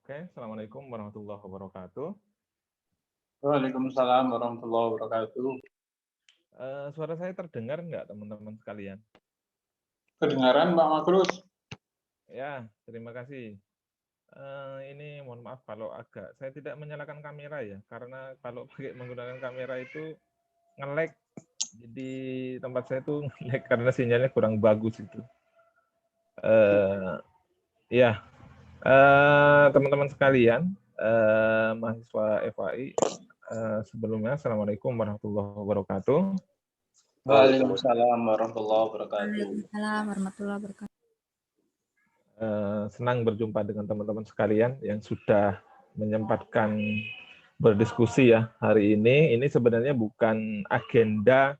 Oke, Assalamualaikum warahmatullahi wabarakatuh. Waalaikumsalam warahmatullahi wabarakatuh. Suara saya terdengar nggak teman-teman sekalian? Kedengaran Pak Makrus? Ya, terima kasih. Ini mohon maaf kalau saya tidak menyalakan kamera ya, karena kalau pakai menggunakan kamera itu nge-lag. Jadi tempat saya tuh nge-lag karena sinyalnya kurang bagus itu. Ya, teman-teman sekalian, mahasiswa FAI, sebelumnya Assalamualaikum warahmatullahi wabarakatuh. Waalaikumsalam warahmatullahi wabarakatuh. Waalaikumsalam warahmatullahi wabarakatuh. Senang berjumpa dengan teman-teman sekalian yang sudah menyempatkan berdiskusi ya hari ini. Ini sebenarnya bukan agenda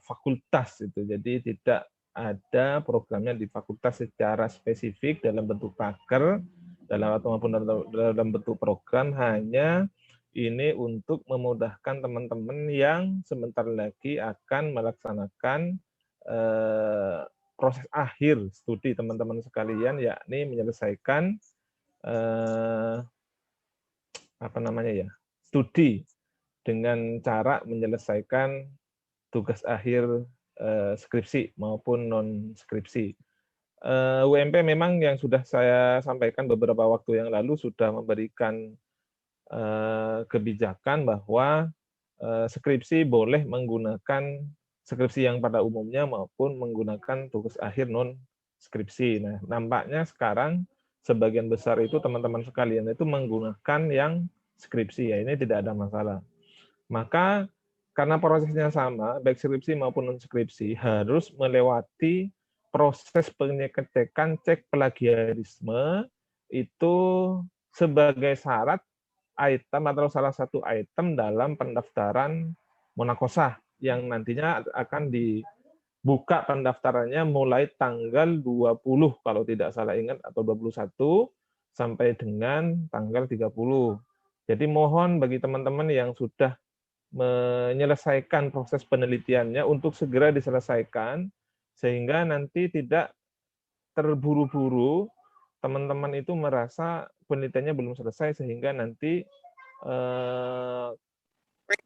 fakultas itu, jadi tidak ada programnya di fakultas secara spesifik dalam bentuk paker maupun dalam bentuk program, hanya ini untuk memudahkan teman-teman yang sebentar lagi akan melaksanakan proses akhir studi teman-teman sekalian, yakni menyelesaikan studi dengan cara menyelesaikan tugas akhir skripsi maupun non skripsi. UMP memang yang sudah saya sampaikan beberapa waktu yang lalu sudah memberikan kebijakan bahwa skripsi boleh menggunakan skripsi yang pada umumnya maupun menggunakan tugas akhir non skripsi. Nah, nampaknya sekarang sebagian besar itu teman-teman sekalian itu menggunakan yang skripsi ya, ini tidak ada masalah. Maka karena prosesnya sama, baik skripsi maupun non skripsi harus melewati proses pengecekan cek plagiarisme itu sebagai syarat item atau salah satu item dalam pendaftaran Monakosah yang nantinya akan dibuka pendaftarannya mulai tanggal 20 kalau tidak salah ingat atau 21 sampai dengan tanggal 30. Jadi mohon bagi teman-teman yang sudah menyelesaikan proses penelitiannya untuk segera diselesaikan sehingga nanti tidak terburu-buru teman-teman itu merasa penelitiannya belum selesai sehingga nanti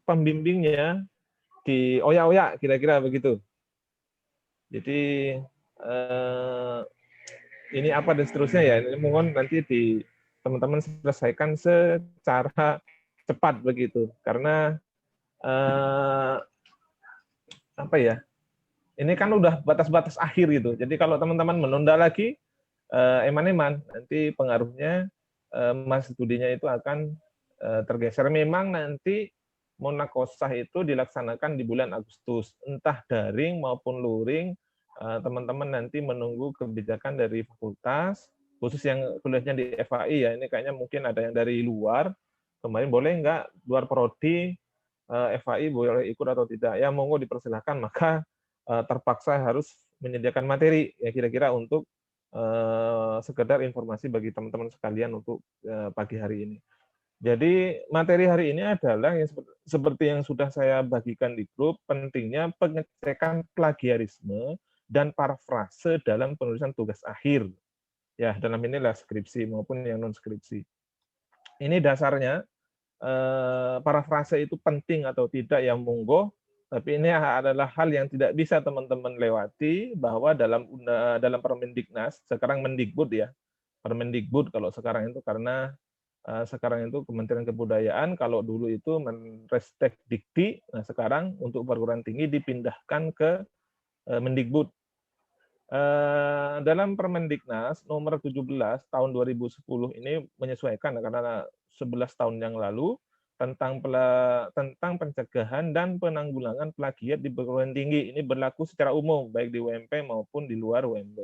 pembimbingnya dioyak-oyak, kira-kira begitu. Jadi ini apa dan seterusnya ya, ini mohon nanti teman-teman selesaikan secara cepat begitu, karena apa ya? Ini kan udah batas-batas akhir gitu. Jadi kalau teman-teman menunda lagi, eman-eman nanti pengaruhnya masa studinya itu akan tergeser. Memang nanti Monakosah itu dilaksanakan di bulan Agustus, entah daring maupun luring. Teman-teman nanti menunggu kebijakan dari fakultas, khusus yang kuliahnya di FAI ya. Ini kayaknya mungkin ada yang dari luar. Kemarin boleh nggak luar prodi FAI boleh ikut atau tidak? Ya monggo dipersilahkan. Maka terpaksa harus menyediakan materi ya kira-kira untuk sekedar informasi bagi teman-teman sekalian untuk pagi hari ini. Jadi materi hari ini adalah yang seperti yang sudah saya bagikan di grup, pentingnya pengecekan plagiarisme dan parafrase dalam penulisan tugas akhir. Ya, dalam inilah skripsi maupun yang non skripsi. Ini dasarnya parafrase itu penting atau tidak ya monggo, tapi ini adalah hal yang tidak bisa teman-teman lewati bahwa dalam Permendiknas, sekarang Mendikbud ya, Permendikbud kalau sekarang itu, karena sekarang itu Kementerian Kebudayaan, kalau dulu itu Menristek Dikti, nah sekarang untuk perguruan tinggi dipindahkan ke Mendikbud. Dalam Permendiknas nomor 17 tahun 2010 ini menyesuaikan karena 11 tahun yang lalu tentang pencegahan dan penanggulangan plagiat di perguruan tinggi. Ini berlaku secara umum baik di UMP maupun di luar UMP.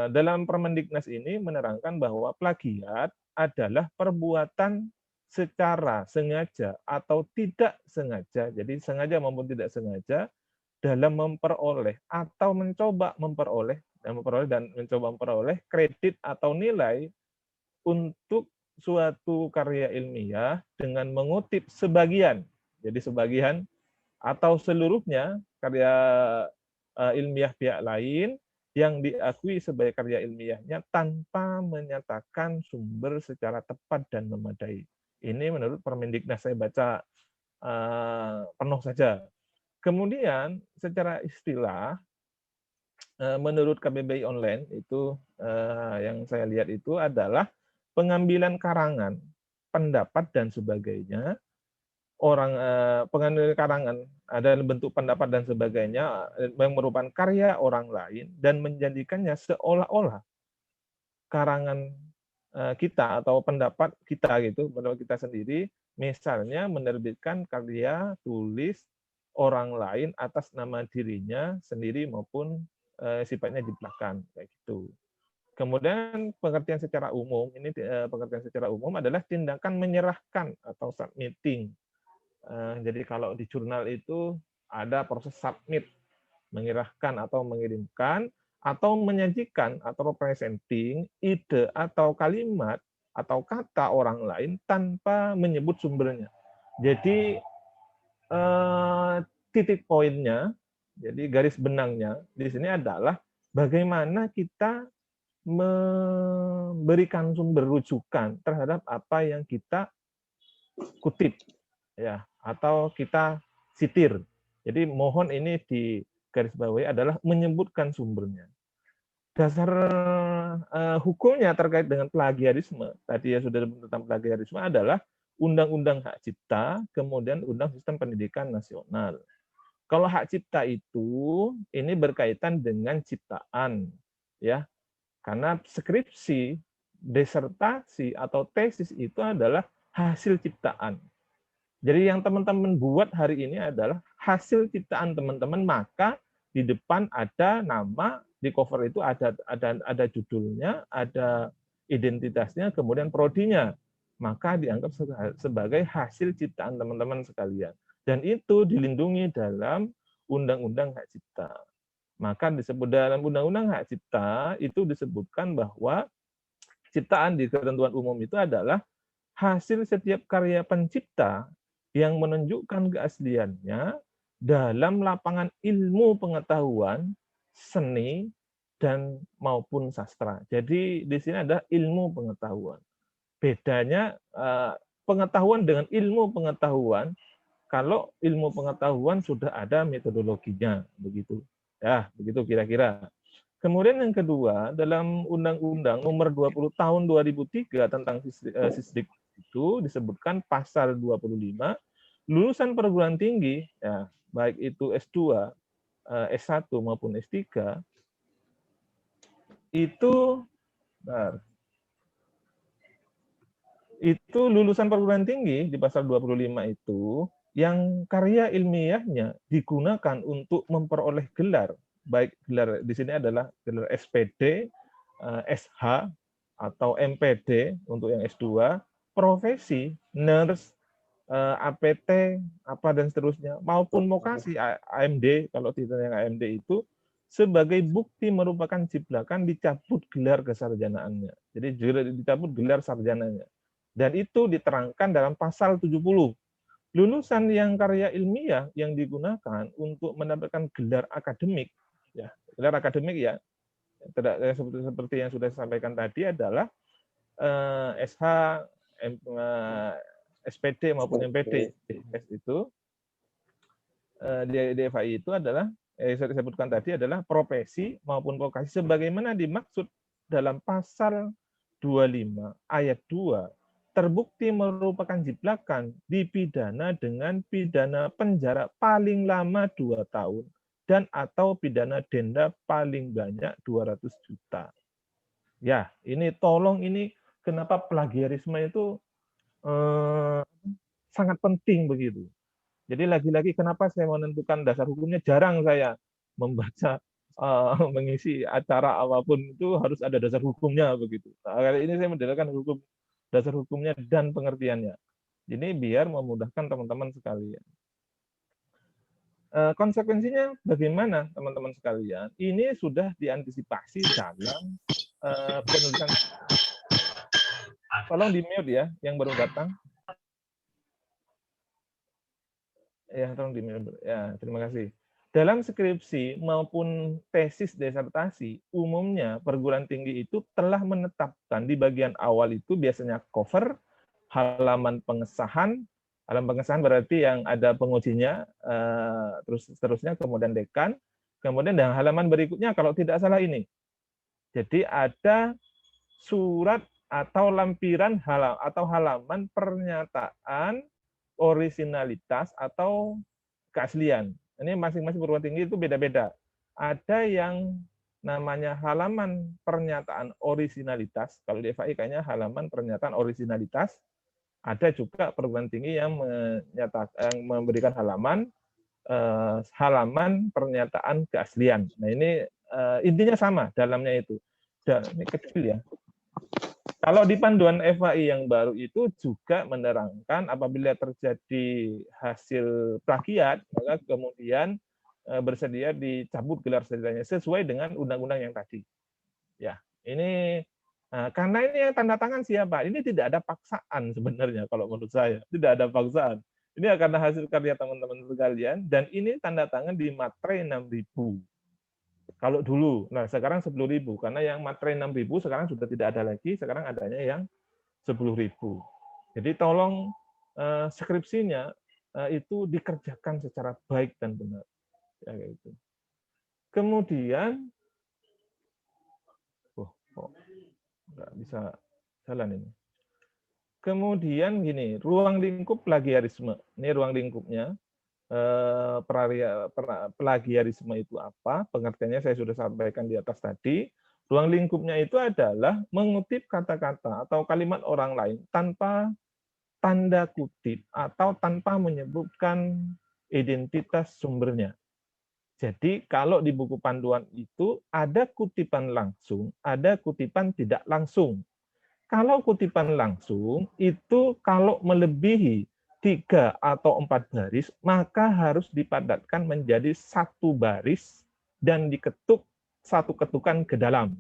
Dalam Permendiknas ini menerangkan bahwa plagiat adalah perbuatan secara sengaja atau tidak sengaja, jadi sengaja maupun tidak sengaja, dalam memperoleh atau mencoba memperoleh dan mencoba memperoleh kredit atau nilai untuk suatu karya ilmiah dengan mengutip sebagian, jadi sebagian atau seluruhnya karya ilmiah pihak lain yang diakui sebagai karya ilmiahnya tanpa menyatakan sumber secara tepat dan memadai. Ini menurut Permendiknas, saya baca penuh saja. Kemudian secara istilah, menurut KBBI online itu yang saya lihat itu adalah pengambilan karangan, pendapat dan sebagainya. Pengambilan karangan ada bentuk pendapat dan sebagainya yang merupakan karya orang lain dan menjadikannya seolah-olah karangan kita atau pendapat kita gitu, pendapat kita sendiri, misalnya menerbitkan karya tulis orang lain atas nama dirinya sendiri maupun sifatnya jiplakan kayak gitu. Kemudian pengertian secara umum, ini pengertian secara umum adalah tindakan menyerahkan atau submitting. Jadi kalau di jurnal itu ada proses submit, menyerahkan atau mengirimkan, atau menyajikan atau presenting ide atau kalimat atau kata orang lain tanpa menyebut sumbernya. Jadi titik poinnya, jadi garis benangnya di sini adalah bagaimana kita memberikan sumber rujukan terhadap apa yang kita kutip, ya, atau kita sitir. Jadi mohon ini di garis bawahi adalah menyebutkan sumbernya. Dasar hukumnya terkait dengan plagiarisme, tadi ya sudah tentang plagiarisme adalah Undang-Undang Hak Cipta, kemudian Undang Sistem Pendidikan Nasional. Kalau hak cipta itu ini berkaitan dengan ciptaan, ya, karena skripsi, disertasi atau tesis itu adalah hasil ciptaan. Jadi yang teman-teman buat hari ini adalah hasil ciptaan teman-teman, maka di depan ada nama, di cover itu ada judulnya, ada identitasnya, kemudian prodinya. Maka dianggap sebagai hasil ciptaan teman-teman sekalian. Dan itu dilindungi dalam Undang-Undang Hak Cipta. Maka disebut dalam Undang-Undang Hak Cipta itu disebutkan bahwa ciptaan di ketentuan umum itu adalah hasil setiap karya pencipta yang menunjukkan keasliannya dalam lapangan ilmu pengetahuan, seni, dan maupun sastra. Jadi di sini ada ilmu pengetahuan. Bedanya pengetahuan dengan ilmu pengetahuan, kalau ilmu pengetahuan sudah ada metodologinya, begitu. Ya, begitu kira-kira. Kemudian yang kedua, dalam Undang-Undang Nomor 20 Tahun 2003 tentang Sisdik itu disebutkan pasal 25, lulusan perguruan tinggi, ya, baik itu S2, S1 maupun S3, itu lulusan perguruan tinggi di pasal 25 itu yang karya ilmiahnya digunakan untuk memperoleh gelar, baik gelar di sini adalah gelar SPD, SH, atau MPD untuk yang S2, profesi, nurse, APT, apa dan seterusnya, maupun vokasi AMD, kalau tidak yang AMD itu, sebagai bukti merupakan jiplakan dicabut gelar kesarjanaannya. Jadi dicabut gelar sarjananya. Dan itu diterangkan dalam pasal 70. Lulusan yang karya ilmiah yang digunakan untuk mendapatkan gelar akademik, ya, gelar akademik ya, seperti yang sudah saya sampaikan tadi adalah SH, SPD maupun MPD itu di FAI itu adalah saya sebutkan tadi adalah profesi maupun vokasi sebagaimana dimaksud dalam pasal 25 ayat 2, terbukti merupakan jiplakan dipidana dengan pidana penjara paling lama 2 tahun dan atau pidana denda paling banyak 200 juta. Ya, ini tolong ini kenapa plagiarisme itu sangat penting begitu. Jadi lagi-lagi kenapa saya menentukan dasar hukumnya, jarang saya membaca mengisi acara apapun itu harus ada dasar hukumnya begitu. Nah, kali ini saya mendalilkan hukum, dasar hukumnya dan pengertiannya. Ini biar memudahkan teman-teman sekalian. Konsekuensinya bagaimana teman-teman sekalian? Ini sudah diantisipasi dalam penulisan. Tolong di mute ya, yang baru datang. Ya, tolong di mute. Ya, terima kasih. dalam skripsi maupun tesis disertasi, umumnya perguruan tinggi itu telah menetapkan di bagian awal itu biasanya cover, halaman pengesahan berarti yang ada pengujinya, terus seterusnya, kemudian dekan, kemudian dan halaman berikutnya kalau tidak salah ini. Jadi ada surat atau lampiran halaman pernyataan orisinalitas atau keaslian. Ini masing-masing perguruan tinggi itu beda-beda. Ada yang namanya halaman pernyataan orisinalitas. Kalau di FAI kayaknya halaman pernyataan orisinalitas. Ada juga perguruan tinggi yang memberikan halaman pernyataan keaslian. Nah ini intinya sama dalamnya itu. Dan ini kecil ya. Kalau di panduan FAI yang baru itu juga menerangkan apabila terjadi hasil plagiat, maka kemudian bersedia dicabut gelar sarjananya sesuai dengan undang-undang yang tadi. Ya, ini karena ini yang tanda tangan siapa? Ini tidak ada paksaan sebenarnya kalau menurut saya, tidak ada paksaan. Ini karena hasil karya teman-teman sekalian dan ini tanda tangan di materai 6.000. Kalau dulu, nah sekarang 10.000 karena yang materai 6.000 sekarang sudah tidak ada lagi, sekarang adanya yang 10.000. Jadi tolong skripsinya itu dikerjakan secara baik dan benar. Ya, gitu. Kemudian, kok nggak bisa jalan ini. Kemudian gini, ruang lingkup plagiarisme. Ini ruang lingkupnya. Plagiarisme itu apa? Pengertiannya saya sudah sampaikan di atas tadi. Ruang lingkupnya itu adalah mengutip kata-kata atau kalimat orang lain tanpa tanda kutip atau tanpa menyebutkan identitas sumbernya. Jadi kalau di buku panduan itu ada kutipan langsung, ada kutipan tidak langsung. Kalau kutipan langsung itu kalau melebihi 3 atau 4 baris, maka harus dipadatkan menjadi 1 baris dan diketuk 1 ketukan ke dalam.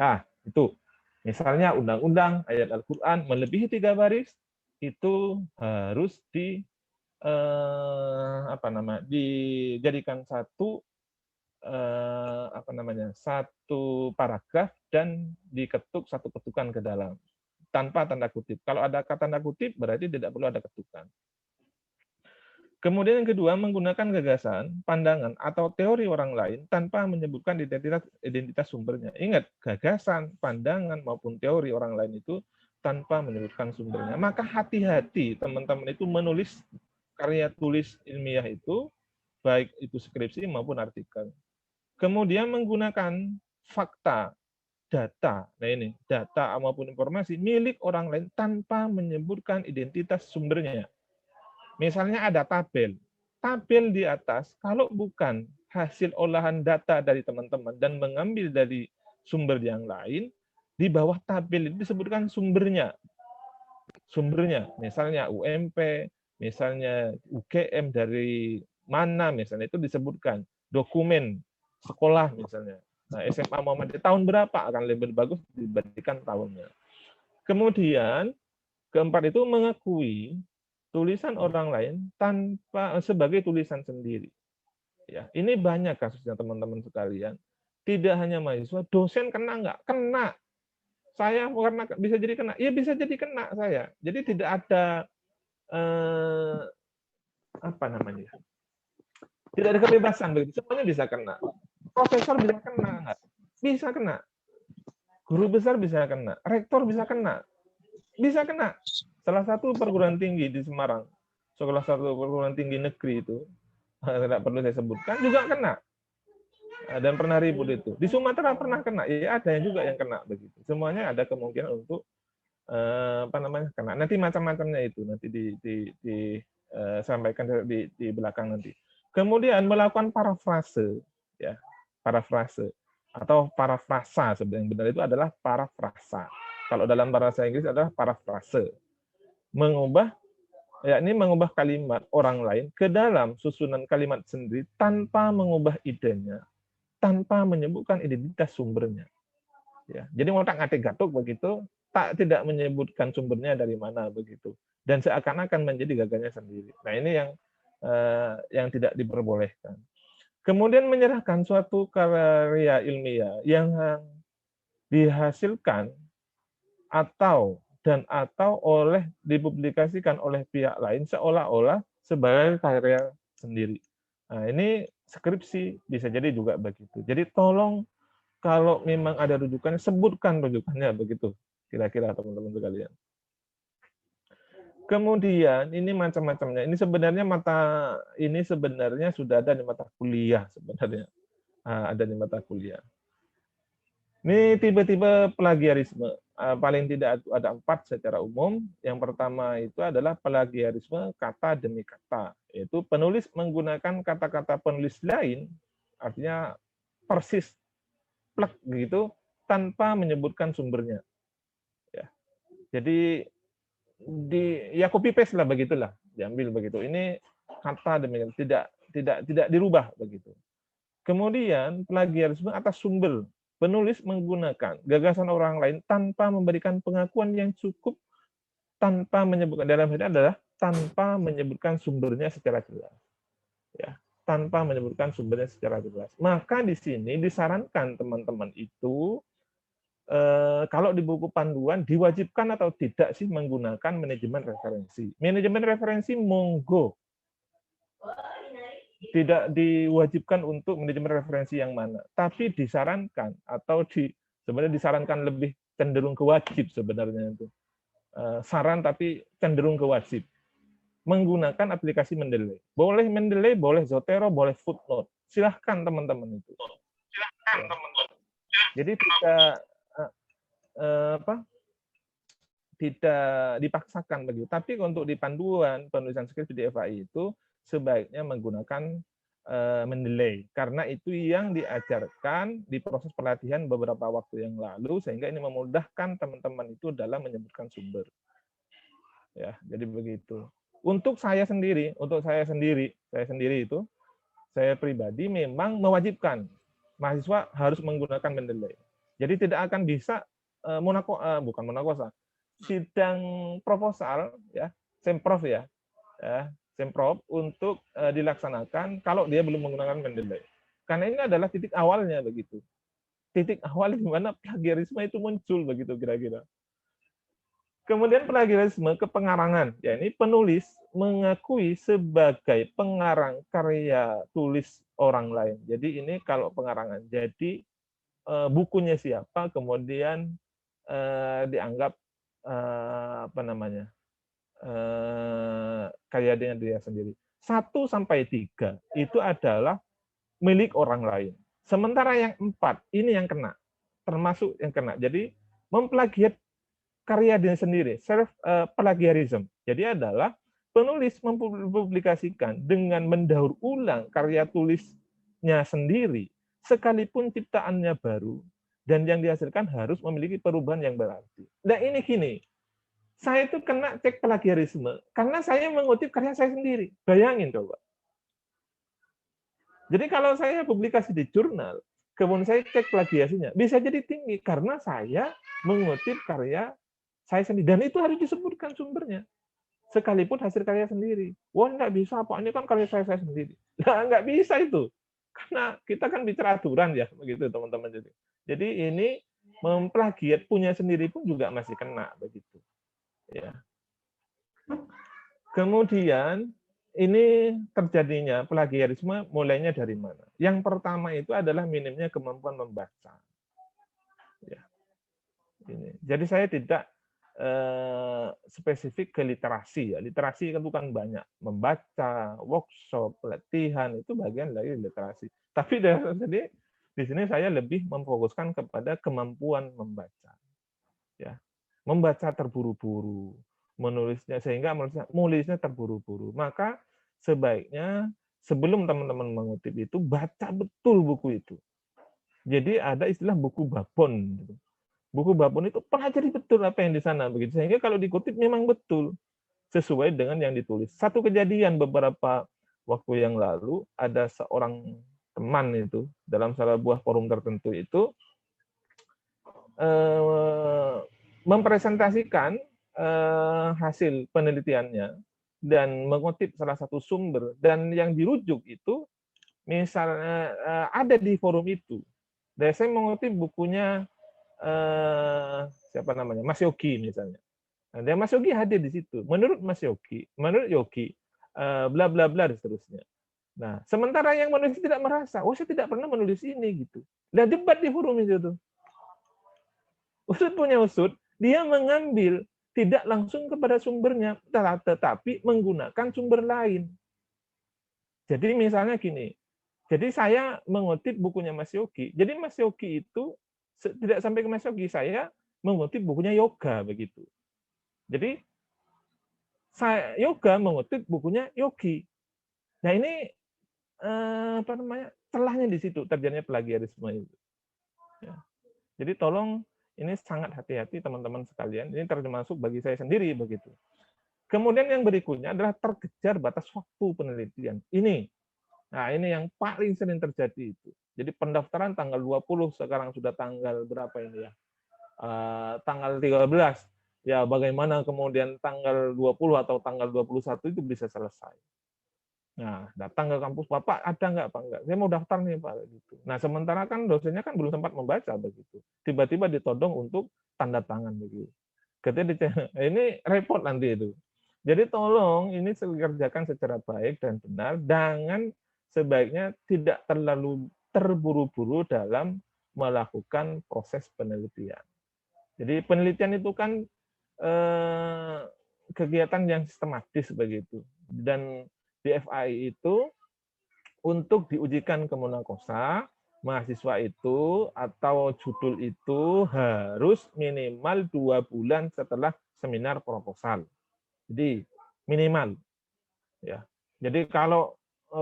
Nah, itu. Misalnya undang-undang, ayat Al-Quran melebihi 3 baris, itu harus dijadikan satu paragraf dan diketuk 1 ketukan ke dalam tanpa tanda kutip. Kalau ada kata tanda kutip berarti tidak perlu ada ketukan. Kemudian yang kedua, menggunakan gagasan, pandangan atau teori orang lain tanpa menyebutkan identitas sumbernya. Ingat, gagasan, pandangan maupun teori orang lain itu tanpa menyebutkan sumbernya. Maka hati-hati teman-teman itu menulis karya tulis ilmiah itu, baik itu skripsi maupun artikel. Kemudian menggunakan fakta, data, nah ini, data maupun informasi milik orang lain tanpa menyebutkan identitas sumbernya. Misalnya ada tabel di atas, kalau bukan hasil olahan data dari teman-teman dan mengambil dari sumber yang lain, di bawah tabel itu disebutkan sumbernya. Misalnya UMP, misalnya UGM dari mana, misalnya itu disebutkan, dokumen sekolah misalnya. Nah, SMA Muhammadiyah tahun berapa akan lebih bagus dibandingkan tahunnya. Kemudian keempat itu mengakui tulisan orang lain tanpa sebagai tulisan sendiri. Ya, ini banyak kasusnya teman-teman sekalian. Tidak hanya mahasiswa, dosen kena nggak? Kena. Saya karena bisa jadi kena. Iya bisa jadi kena saya. Jadi tidak ada tidak ada kebebasan begitu. Semuanya bisa kena. Profesor bisa kena nggak? Bisa kena. Guru besar bisa kena. Rektor bisa kena. Bisa kena. Salah satu perguruan tinggi di Semarang, salah satu perguruan tinggi negeri itu, tidak perlu saya sebutkan, juga kena. Dan pernah ribut itu. Di Sumatera pernah kena. Ya ada yang juga yang kena begitu. Semuanya ada kemungkinan untuk kena. Nanti macam-macamnya itu nanti disampaikan di belakang nanti. Kemudian melakukan parafrase, ya, parafrase atau parafrasa sebenarnya yang benar itu adalah parafrasa. Kalau dalam bahasa Inggris adalah parafrase. Mengubah kalimat orang lain ke dalam susunan kalimat sendiri tanpa mengubah idenya, tanpa menyebutkan identitas sumbernya. Ya, jadi ngotak-ngatik gatuk begitu, tidak menyebutkan sumbernya dari mana begitu, dan seakan-akan menjadi gagasannya sendiri. Nah ini yang tidak diperbolehkan. Kemudian menyerahkan suatu karya ilmiah yang dihasilkan atau dipublikasikan oleh pihak lain seolah-olah sebagai karya sendiri. Nah, ini skripsi bisa jadi juga begitu. Jadi tolong kalau memang ada rujukannya, sebutkan rujukannya begitu. Kira-kira teman-teman sekalian. Kemudian ini macam-macamnya. Ini sebenarnya sudah ada di mata kuliah sebenarnya. Ada di mata kuliah. Ini tiba-tiba plagiarisme. Paling tidak ada 4 secara umum. Yang pertama itu adalah plagiarisme kata demi kata. Yaitu penulis menggunakan kata-kata penulis lain, artinya persis, plek gitu, tanpa menyebutkan sumbernya. Ya. Jadi ya copy paste lah begitulah, diambil begitu. Ini kata demi kata, tidak dirubah begitu. Kemudian plagiarisme atas sumber. Penulis menggunakan gagasan orang lain tanpa memberikan pengakuan yang cukup, tanpa menyebutkan, dalam hal ini adalah tanpa menyebutkan sumbernya secara jelas. Ya, tanpa menyebutkan sumbernya secara jelas. Maka di sini disarankan teman-teman itu kalau di buku panduan diwajibkan atau tidak sih menggunakan manajemen referensi. Manajemen referensi monggo. Tidak diwajibkan untuk manajemen referensi yang mana, tapi disarankan atau sebenarnya disarankan, lebih cenderung ke wajib sebenarnya itu. Saran tapi cenderung ke wajib. Menggunakan aplikasi Mendeley. Boleh Mendeley, boleh Zotero, boleh Footnote. Silahkan teman-teman itu. Silahkan teman-teman. Jadi tidak dipaksakan begitu. Tapi untuk di panduan penulisan skripsi di FAI itu sebaiknya menggunakan Mendeley, karena itu yang diajarkan di proses pelatihan beberapa waktu yang lalu, sehingga ini memudahkan teman-teman itu dalam menyebutkan sumber. Ya, jadi begitu. Untuk saya sendiri itu, saya pribadi memang mewajibkan mahasiswa harus menggunakan Mendeley. Jadi tidak akan bisa sidang proposal ya, semprov ya, semprov untuk dilaksanakan kalau dia belum menggunakan Mendeley. Karena ini adalah titik awalnya begitu. Titik awal di mana plagiarisme itu muncul begitu kira-kira. Kemudian plagiarisme kepengarangan. Ya, ini penulis mengakui sebagai pengarang karya tulis orang lain. Jadi ini kalau pengarangan. Jadi bukunya siapa, kemudian dianggap karya dia sendiri. 1 sampai 3 itu adalah milik orang lain. Sementara yang 4 ini yang kena, termasuk yang kena. Jadi memplagiat karya dia sendiri, self plagiarism. Jadi adalah penulis mempublikasikan dengan mendaur ulang karya tulisnya sendiri, sekalipun ciptaannya baru, dan yang dihasilkan harus memiliki perubahan yang berarti. Nah ini gini, saya itu kena cek plagiarisme karena saya mengutip karya saya sendiri. Bayangin coba. Jadi kalau saya publikasi di jurnal, kemudian saya cek plagiasinya, bisa jadi tinggi karena saya mengutip karya saya sendiri. Dan itu harus disebutkan sumbernya. Sekalipun hasil karya sendiri. Wah, nggak bisa, Pak. Ini kan karya saya sendiri. Nah, nggak bisa itu. Karena kita kan bicara aturan ya, begitu teman-teman. Jadi ini memplagiat punya sendiri pun juga masih kena begitu. Ya. Kemudian ini terjadinya plagiarisme mulainya dari mana? Yang pertama itu adalah minimnya kemampuan membaca. Ya. Ini. Jadi saya tidak spesifik ke literasi ya. Literasi kan bukan banyak, membaca, workshop, pelatihan itu bagian dari literasi. Tapi di sini saya lebih memfokuskan kepada kemampuan membaca. Ya. Membaca terburu-buru, menulisnya sehingga menulisnya terburu-buru. Maka sebaiknya sebelum teman-teman mengutip itu baca betul buku itu. Jadi ada istilah buku babon. Buku babon itu pelajari betul apa yang di sana begitu, sehingga kalau dikutip memang betul sesuai dengan yang ditulis. Satu kejadian beberapa waktu yang lalu, ada seorang teman itu dalam salah buah forum tertentu itu mempresentasikan hasil penelitiannya dan mengutip salah satu sumber, dan yang dirujuk itu misalnya ada di forum itu. Dan saya mengutip bukunya siapa namanya, Mas Yogi misalnya. Nah, Mas Yogi hadir di situ. Menurut Mas Yogi, bla bla bla dan seterusnya. Nah, sementara yang menulis tidak merasa, oh saya tidak pernah menulis ini gitu. Dan debat di forum itu tuh. Usut punya usut, dia mengambil tidak langsung kepada sumbernya, tetapi menggunakan sumber lain. Jadi misalnya gini, jadi saya mengutip bukunya Mas Yogi. Jadi Mas Yogi itu tidak sampai ke Mas Yogi, saya mengutip bukunya Yoga begitu. Jadi saya Yoga mengutip bukunya Yogi. Nah ini apa namanya, celahnya di situ terjadinya plagiarisme itu. Ya. Jadi tolong ini sangat hati-hati teman-teman sekalian. Ini termasuk bagi saya sendiri begitu. Kemudian yang berikutnya adalah terkejar batas waktu penelitian. Nah, ini yang paling sering terjadi itu. Jadi pendaftaran tanggal 20, sekarang sudah tanggal berapa ini ya? Tanggal 13. Ya, bagaimana kemudian tanggal 20 atau tanggal 21 itu bisa selesai. Nah, datang ke kampus, Bapak ada nggak, Pak? Nggak. Saya mau daftar nih, Pak. Gitu. Nah, sementara kan dosennya kan belum sempat membaca begitu. Tiba-tiba ditodong untuk tanda tangan begitu. Ketika ini repot nanti itu. Jadi tolong ini dikerjakan secara baik dan benar, dengan sebaiknya tidak terlalu terburu-buru dalam melakukan proses penelitian. Jadi penelitian itu kan kegiatan yang sistematis begitu. Dan di FAI itu untuk diujikan ke munakosa, mahasiswa itu atau judul itu harus minimal 2 bulan setelah seminar proposal. Jadi minimal, ya. Jadi kalau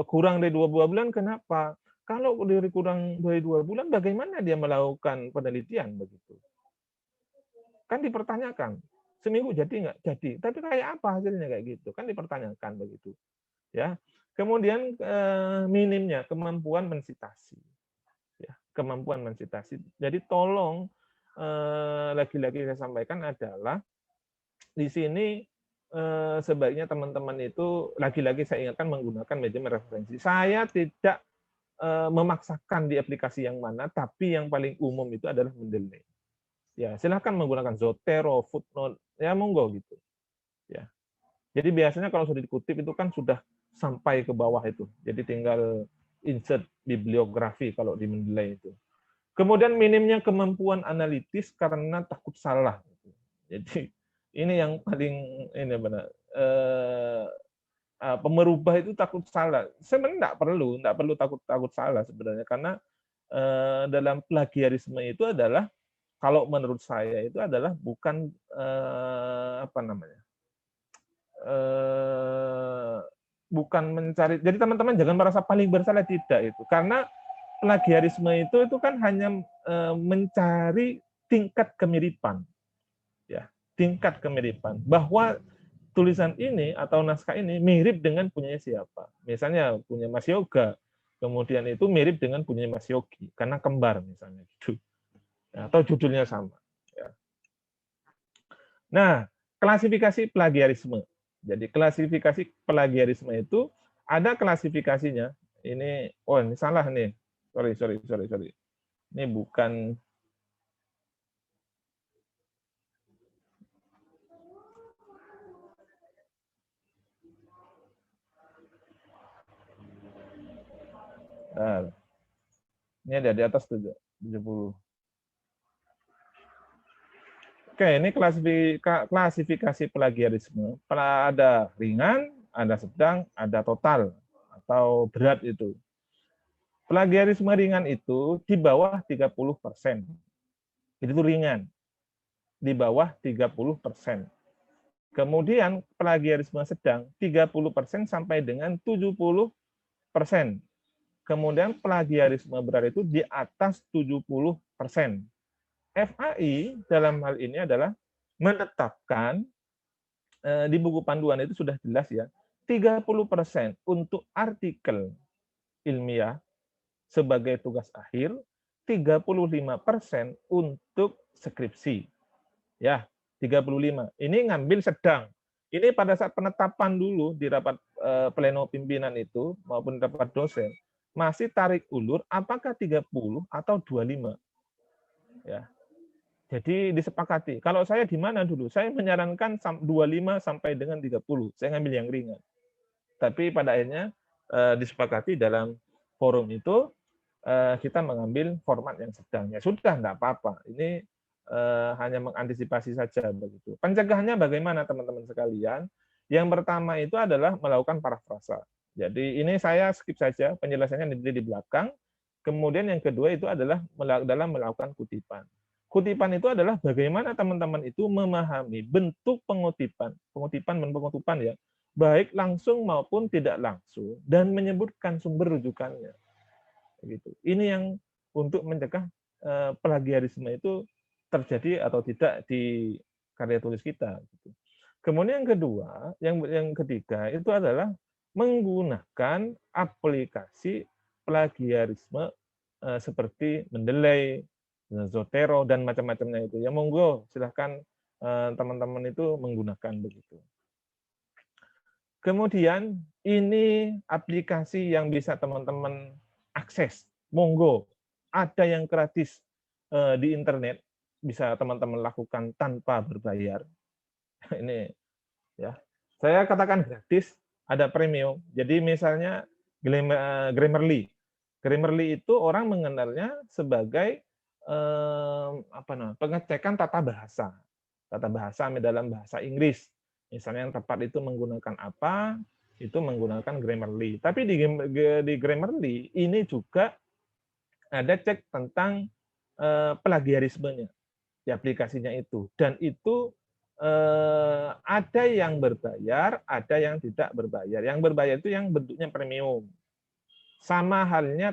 kurang dari 2 bulan, kenapa? Kalau kurang dari 2 bulan, bagaimana dia melakukan penelitian begitu? Kan dipertanyakan. Seminggu jadi nggak? Jadi. Tapi kayak apa hasilnya kayak gitu? Kan dipertanyakan begitu. Ya. Kemudian minimnya kemampuan mensitasi. Ya, kemampuan mensitasi. Jadi tolong lagi-lagi saya sampaikan adalah di sini sebaiknya teman-teman itu lagi-lagi saya ingatkan menggunakan medium referensi. Saya tidak memaksakan di aplikasi yang mana, tapi yang paling umum itu adalah Mendeley. Ya, silahkan menggunakan Zotero, Footnote, ya monggo gitu. Ya. Jadi biasanya kalau sudah dikutip itu kan sudah sampai ke bawah itu. Jadi tinggal insert bibliografi kalau di Mendeley itu. Kemudian minimnya kemampuan analitis karena takut salah. Jadi ini yang paling ini benar. Pemerubah itu takut salah. Sebenarnya nggak perlu takut salah sebenarnya, karena dalam plagiarisme itu adalah, kalau menurut saya itu adalah bukan apa namanya, bukan mencari. Jadi teman-teman jangan merasa paling bersalah, tidak itu, karena plagiarisme itu kan hanya mencari tingkat kemiripan, ya, tingkat kemiripan bahwa tulisan ini atau naskah ini mirip dengan punyanya siapa. Misalnya punya Mas Yoga, kemudian itu mirip dengan punyanya Mas Yogi karena kembar misalnya gitu, atau judulnya sama. Ya. Nah, klasifikasi plagiarisme. Jadi klasifikasi plagiarisme itu ada klasifikasinya. Ini, oh ini salah nih. Sorry. Ini bukan. Nah, ini ada di atas 70. Oke, ini klasifikasi plagiarisme. Ada ringan, ada sedang, ada total atau berat itu. Plagiarisme ringan itu di bawah 30%. Itu ringan. Di bawah 30%. Kemudian plagiarisme sedang 30% sampai dengan 70%. Kemudian plagiarisme berat itu di atas 70%. FAI dalam hal ini adalah menetapkan di buku panduan itu sudah jelas ya, 30% untuk artikel ilmiah sebagai tugas akhir, 35% untuk skripsi. Ya, 35. Ini ngambil sedang. Ini pada saat penetapan dulu di rapat pleno pimpinan itu maupun rapat dosen, masih tarik ulur apakah 30 atau 25. Ya. Jadi disepakati. Kalau saya di mana dulu? Saya menyarankan 25 sampai dengan 30. Saya ngambil yang ringan. Tapi pada akhirnya disepakati dalam forum itu kita mengambil format yang sedang. Ya sudah, enggak apa-apa. Ini hanya mengantisipasi saja begitu. Pencegahannya bagaimana teman-teman sekalian? Yang pertama itu adalah melakukan parafrasa. Jadi ini saya skip saja, penjelasannya di belakang. Kemudian yang kedua itu adalah dalam melakukan kutipan. Kutipan itu adalah bagaimana teman-teman itu memahami bentuk pengutipan dan pengutupan ya, baik langsung maupun tidak langsung, dan menyebutkan sumber rujukannya. Gitu. Ini yang untuk mencegah plagiarisme itu terjadi atau tidak di karya tulis kita. Gitu. Kemudian yang kedua, yang ketiga itu adalah menggunakan aplikasi plagiarisme seperti Mendeley, Zotero dan macam-macamnya itu. Ya monggo silahkan teman-teman itu menggunakan begitu. Kemudian ini aplikasi yang bisa teman-teman akses. Monggo, ada yang gratis di internet bisa teman-teman lakukan tanpa berbayar. Ini ya. Saya katakan gratis, ada premium. Jadi misalnya Grammarly. Grammarly itu orang mengenalnya sebagai pengecekan tata bahasa dalam bahasa Inggris. Misalnya yang tepat itu menggunakan apa, itu menggunakan Grammarly. Tapi di Grammarly ini juga ada cek tentang plagiarismenya di aplikasinya itu. Dan itu ada yang berbayar, ada yang tidak berbayar. Yang berbayar itu yang bentuknya premium. Sama halnya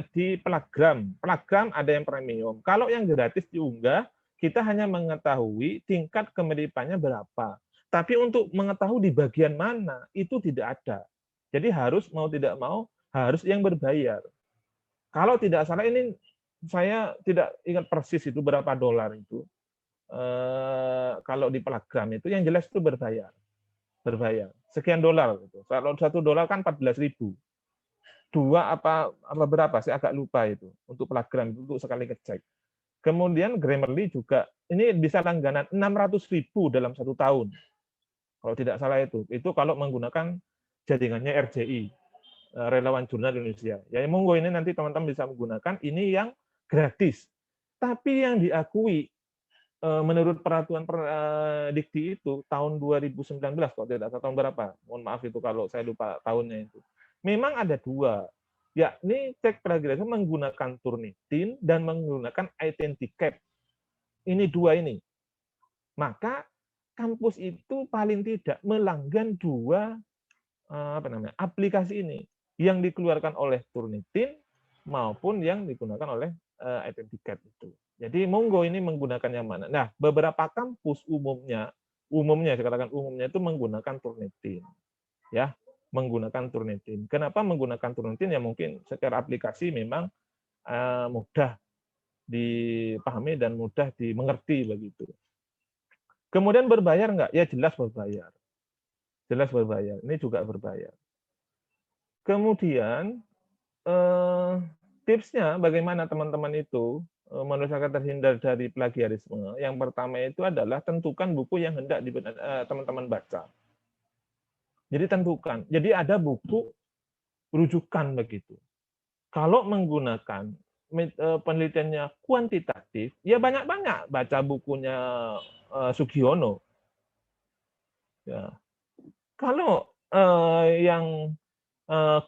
di Pelagram. Pelagram ada yang premium. Kalau yang gratis diunggah, kita hanya mengetahui tingkat kemiripannya berapa. Tapi untuk mengetahui di bagian mana, itu tidak ada. Jadi harus mau tidak mau, harus yang berbayar. Kalau tidak salah ini, saya tidak ingat persis itu berapa dolar itu. Kalau di Pelagram itu yang jelas itu berbayar. Sekian dolar gitu. Kalau $1 kan 14.000. Dua apa berapa saya agak lupa itu untuk Pelagram itu untuk sekali ngecek. Kemudian Grammarly juga ini bisa langganan 600.000 dalam 1 tahun. Kalau tidak salah itu kalau menggunakan jaringannya RJI, Relawan Jurnal Indonesia. Ya monggo ini nanti teman-teman bisa menggunakan ini yang gratis. Tapi yang diakui menurut peraturan Dikti itu tahun 2019 kalau tidak tahu tahun berapa. Mohon maaf itu kalau saya lupa tahunnya itu. Memang ada dua, yakni cek plagiarisme menggunakan Turnitin dan menggunakan Identicap. Ini dua ini. Maka kampus itu paling tidak melanggan dua aplikasi ini yang dikeluarkan oleh Turnitin maupun yang digunakan oleh Identicap itu. Jadi monggo ini menggunakan yang mana. Nah, beberapa kampus umumnya saya katakan umumnya itu menggunakan Turnitin. Ya, menggunakan Turnitin. Kenapa menggunakan Turnitin? Ya mungkin secara aplikasi memang mudah dipahami dan mudah dimengerti begitu. Kemudian berbayar enggak? Ya jelas berbayar. Jelas berbayar. Ini juga berbayar. Kemudian tipsnya bagaimana teman-teman itu menurut terhindar dari plagiarisme. Yang pertama itu adalah tentukan buku yang hendak teman-teman baca. Jadi tentukan. Jadi ada buku rujukan begitu. Kalau menggunakan penelitiannya kuantitatif, ya banyak-banyak baca bukunya Sugiono. Ya. Kalau yang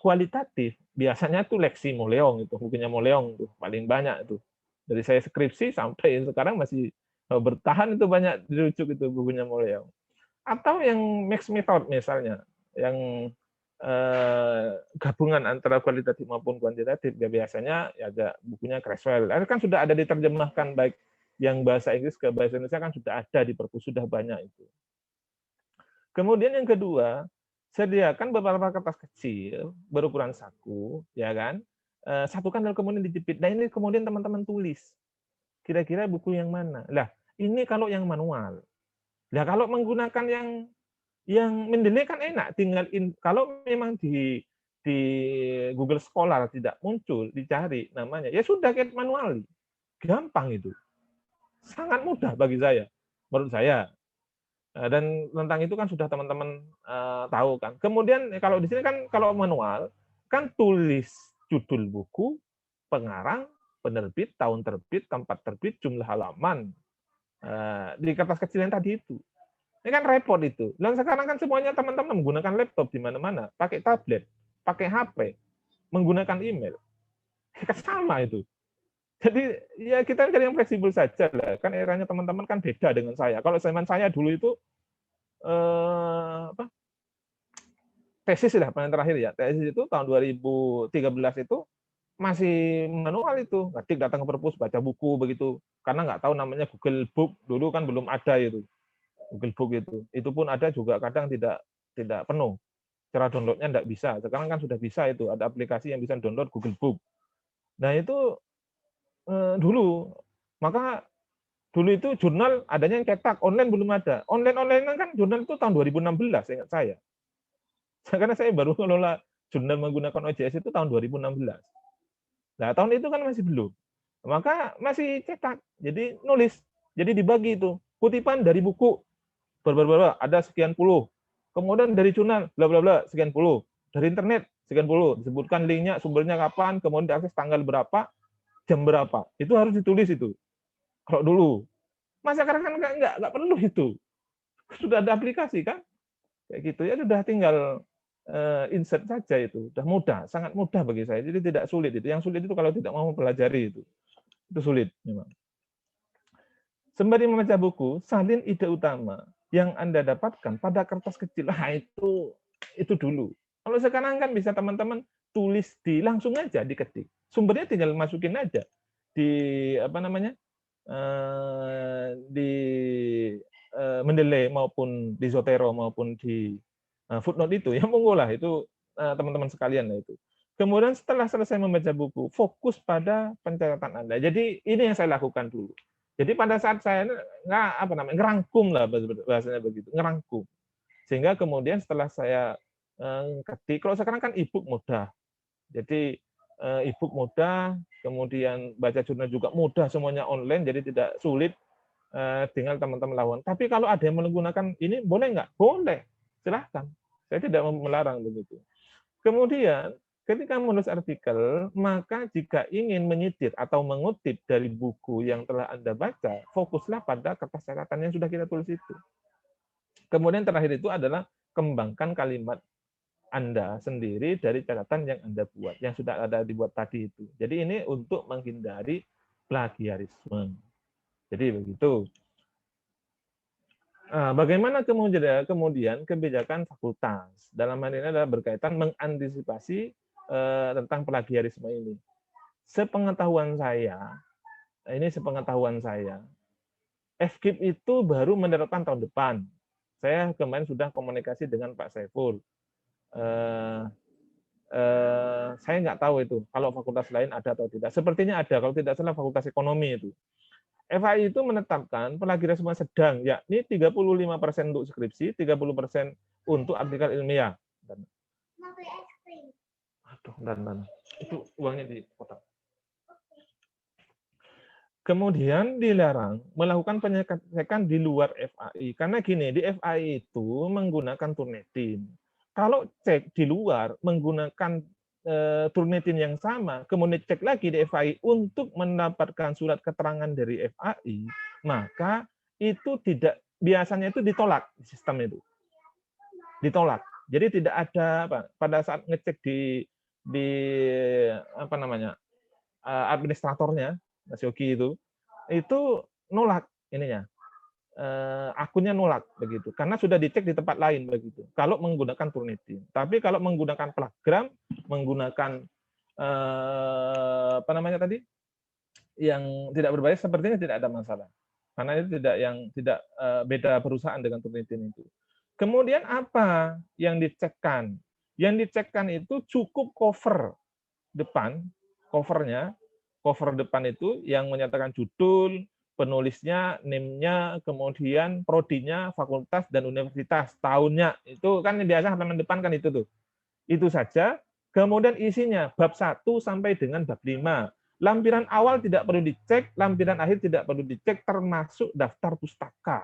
kualitatif, biasanya tuh Leksi Moleong itu bukunya Moleong tuh paling banyak itu. Dari saya skripsi sampai sekarang masih bertahan itu banyak dirujuk itu bukunya Moleong. Atau yang mixed method misalnya, yang gabungan antara kualitatif maupun kuantitatif, ya biasanya ya ada bukunya Creswell. Kan sudah ada diterjemahkan baik yang bahasa Inggris ke bahasa Indonesia kan sudah ada di perpus, sudah banyak itu. Kemudian yang kedua, sediakan beberapa kertas kecil berukuran saku, ya kan? Satukan dan kemudian dijepit. Nah ini kemudian teman-teman tulis. Kira-kira buku yang mana? Lah, ini kalau yang manual. Nah, kalau menggunakan yang Mendeley kan enak, tinggal kalau memang di Google Scholar tidak muncul, dicari namanya, ya sudah create manually. Gampang itu. Sangat mudah bagi saya, menurut saya. Dan tentang itu kan sudah teman-teman tahu kan. Kemudian kalau di sini kan kalau manual kan tulis judul buku, pengarang, penerbit, tahun terbit, tempat terbit, jumlah halaman di kertas kecil yang tadi itu. Ini kan repot itu. Dan sekarang kan semuanya teman-teman menggunakan laptop di mana-mana, pakai tablet, pakai HP, menggunakan email. Sama itu. Jadi ya kita cari yang fleksibel saja lah. Kan eranya teman-teman kan beda dengan saya. Kalau zaman saya dulu itu tesis lah paling terakhir ya. Tesis itu tahun 2013 itu masih manual itu. Ngetik datang ke perpus, baca buku begitu. Karena nggak tahu namanya Google Book. Dulu kan belum ada itu. Google Book itu. Itu pun ada juga kadang tidak penuh. Cara downloadnya nggak bisa. Sekarang kan sudah bisa itu. Ada aplikasi yang bisa download Google Book. Nah itu dulu. Maka dulu itu jurnal adanya yang cetak, online belum ada. Online kan jurnal itu tahun 2016, ingat saya. Karena saya baru ngelola jurnal menggunakan OJS itu tahun 2016. Nah, tahun itu kan masih belum. Maka masih cetak. Jadi nulis. Jadi dibagi itu. Kutipan dari buku, ada sekian puluh. Kemudian dari jurnal, bla bla bla, sekian puluh. Dari internet, sekian puluh. Disebutkan linknya, sumbernya kapan, kemudian diakses tanggal berapa, jam berapa. Itu harus ditulis itu. Kalau dulu. Masa sekarang kan nggak perlu itu. Sudah ada aplikasi kan? Kayak gitu ya, sudah tinggal insert saja itu. Sudah mudah, sangat mudah bagi saya. Jadi tidak sulit itu. Yang sulit itu kalau tidak mau mempelajari itu. Itu sulit memang. Sembari membaca buku, salin ide utama yang Anda dapatkan pada kertas kecil. Nah, itu dulu. Kalau sekarang kan bisa teman-teman tulis langsung aja diketik. Sumbernya tinggal masukin aja di di Mendeley maupun di Zotero maupun di footnote itu ya monggo lah itu teman-teman sekalian lah itu. Kemudian setelah selesai membaca buku, fokus pada pencatatan Anda. Jadi ini yang saya lakukan dulu. Jadi pada saat saya ngerangkum lah bahasanya begitu, ngerangkum. Sehingga kemudian setelah saya ketik, kalau sekarang kan e-book mudah. Jadi e-book mudah, kemudian baca jurnal juga mudah, semuanya online, jadi tidak sulit. Tinggal teman-teman lawan. Tapi kalau ada yang menggunakan ini, boleh nggak? Boleh, silahkan. Saya tidak melarang begitu. Kemudian, ketika menulis artikel, maka jika ingin menyitir atau mengutip dari buku yang telah Anda baca, fokuslah pada kertas catatan yang sudah kita tulis itu. Kemudian terakhir itu adalah kembangkan kalimat Anda sendiri dari catatan yang Anda buat, yang sudah ada dibuat tadi itu. Jadi ini untuk menghindari plagiarisme. Jadi begitu. Bagaimana kemudian kebijakan fakultas dalam hal ini adalah berkaitan mengantisipasi tentang plagiarisme ini. Sepengetahuan saya, FKIP itu baru menerapkan tahun depan. Saya kemarin sudah komunikasi dengan Pak Saiful. Saya nggak tahu itu kalau fakultas lain ada atau tidak. Sepertinya ada, kalau tidak salah fakultas ekonomi itu. FAI itu menetapkan plagiarisme sedang, yakni 35% untuk skripsi, 30% untuk artikel ilmiah. Itu uangnya dipotong. Kemudian dilarang melakukan pengecekan di luar FAI. Karena gini, di FAI itu menggunakan Turnitin. Kalau cek di luar menggunakan Turnitin yang sama, kemudian cek lagi di FAI untuk mendapatkan surat keterangan dari FAI, maka itu biasanya itu ditolak sistem itu. Ditolak. Jadi tidak ada pada saat ngecek di administratornya, Mas Yogi itu nolak ininya. Akunnya nolak begitu karena sudah dicek di tempat lain begitu kalau menggunakan Turnitin. Tapi kalau menggunakan Plagram, menggunakan yang tidak berbayar, sepertinya tidak ada masalah karena itu tidak beda perusahaan dengan Turnitin itu. Kemudian apa yang dicekkan? Yang dicekkan itu cukup cover depan, cover depan itu yang menyatakan judul, penulisnya, NIM-nya, kemudian prodinya, fakultas dan universitas, tahunnya. Itu kan biasa halaman depan kan itu tuh. Itu saja Kemudian isinya bab 1 sampai dengan bab 5. Lampiran awal tidak perlu dicek, lampiran akhir tidak perlu dicek, termasuk daftar pustaka.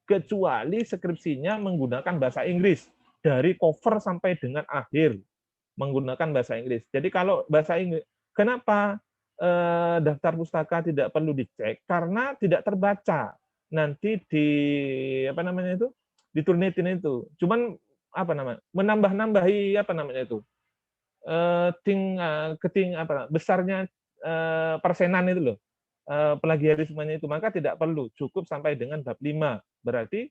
Kecuali skripsinya menggunakan bahasa Inggris. Dari cover sampai dengan akhir menggunakan bahasa Inggris. Jadi kalau bahasa Inggris, kenapa daftar pustaka tidak perlu dicek? Karena tidak terbaca. Nanti di apa namanya itu? Diturnitin itu. Cuman apa namanya? Menambah-nambahi apa namanya itu? Keting apa besarnya persenan itu loh. Plagiarismenya itu, maka tidak perlu, cukup sampai dengan bab 5. Berarti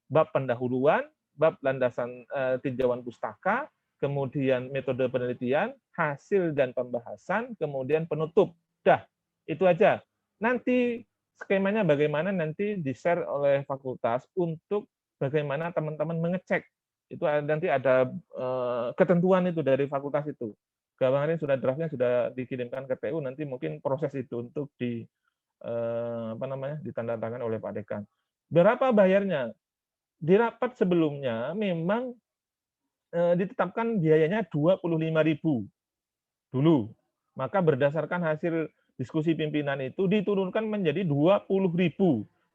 bab pendahuluan, bab landasan tinjauan pustaka, kemudian metode penelitian, hasil dan pembahasan, kemudian penutup. Dah, itu aja. Nanti skemanya bagaimana nanti di-share oleh fakultas untuk bagaimana teman-teman mengecek. Itu nanti ada ketentuan itu dari fakultas itu. Kemarin sudah draftnya sudah dikirimkan ke TU, nanti mungkin proses itu untuk apa namanya ditandatangani oleh Pak Dekan. Berapa bayarnya? Di rapat sebelumnya memang ditetapkan biayanya 25.000 dulu. Maka berdasarkan hasil diskusi pimpinan itu diturunkan menjadi 20.000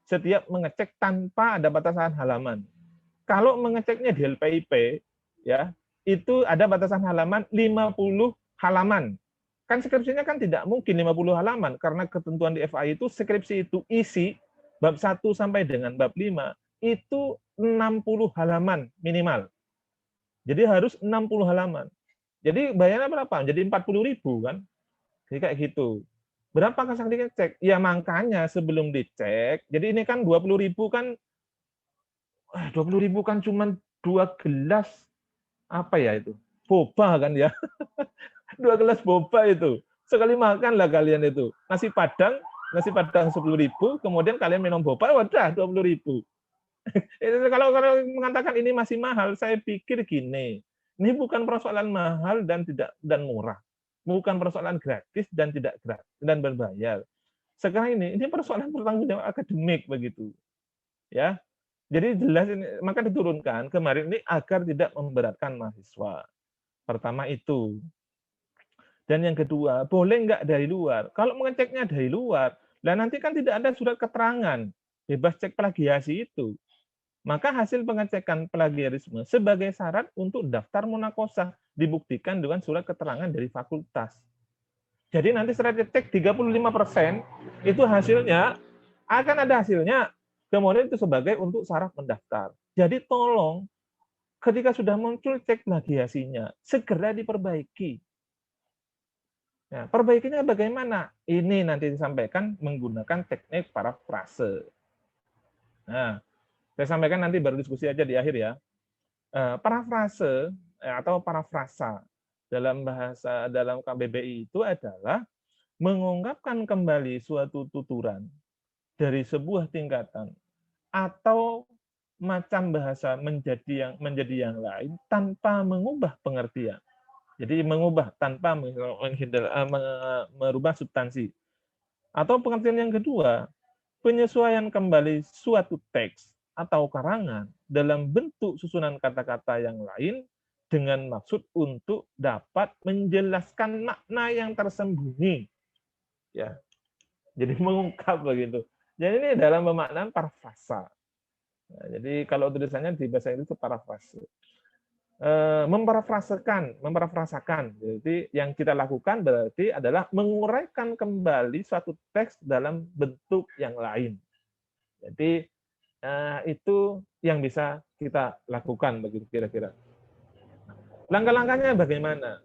setiap mengecek tanpa ada batasan halaman. Kalau mengeceknya di LPIP ya, itu ada batasan halaman 50 halaman. Kan skripsinya kan tidak mungkin 50 halaman karena ketentuan di FAI itu skripsi itu isi bab 1 sampai dengan bab 5 itu 60 halaman minimal. Jadi harus 60 halaman. Jadi bayarnya berapa? Jadi 40.000 kan? Jadi kayak gitu. Berapa kasang dicek? Ya makanya sebelum dicek, jadi ini kan 20.000 kan 20.000 kan cuma 2 gelas apa ya itu? Boba kan ya. 2 gelas boba itu. Sekali makan lah kalian itu. Nasi Padang 10.000, kemudian kalian minum boba, wadah 20.000. Kalau mengatakan ini masih mahal, saya pikir gini, ini bukan persoalan mahal dan murah, bukan persoalan gratis dan tidak gratis dan berbayar. Sekarang ini persoalan pertanggungjawab akademik begitu, ya. Jadi jelas ini, maka diturunkan kemarin ini agar tidak memberatkan mahasiswa. Pertama itu. Dan yang kedua, boleh nggak dari luar? Kalau mengeceknya dari luar, lah nanti kan tidak ada surat keterangan bebas cek plagiasi itu. Maka hasil pengecekan plagiarisme sebagai syarat untuk daftar munakosah dibuktikan dengan surat keterangan dari fakultas. Jadi nanti setelah dicek 35% itu hasilnya akan ada hasilnya. Kemudian itu sebagai untuk syarat mendaftar. Jadi tolong ketika sudah muncul cek plagiasinya segera diperbaiki. Nah, perbaikinya bagaimana? Ini nanti disampaikan menggunakan teknik parafrase. Nah, saya sampaikan nanti baru diskusi aja di akhir ya. Parafrase atau parafrasa dalam KBBI itu adalah mengungkapkan kembali suatu tuturan dari sebuah tingkatan atau macam bahasa menjadi yang lain tanpa mengubah pengertian. Jadi mengubah tanpa merubah substansi. Atau pengertian yang kedua, penyesuaian kembali suatu teks atau karangan dalam bentuk susunan kata-kata yang lain dengan maksud untuk dapat menjelaskan makna yang tersembunyi. Ya. Jadi mengungkap begitu. Jadi ini dalam pemaknaan parafrasa. Nah, jadi kalau tulisannya di bahasa Inggris itu parafrase. Memparafrasakan. Jadi yang kita lakukan berarti adalah menguraikan kembali suatu teks dalam bentuk yang lain. Jadi itu yang bisa kita lakukan begitu kira-kira. Langkah-langkahnya bagaimana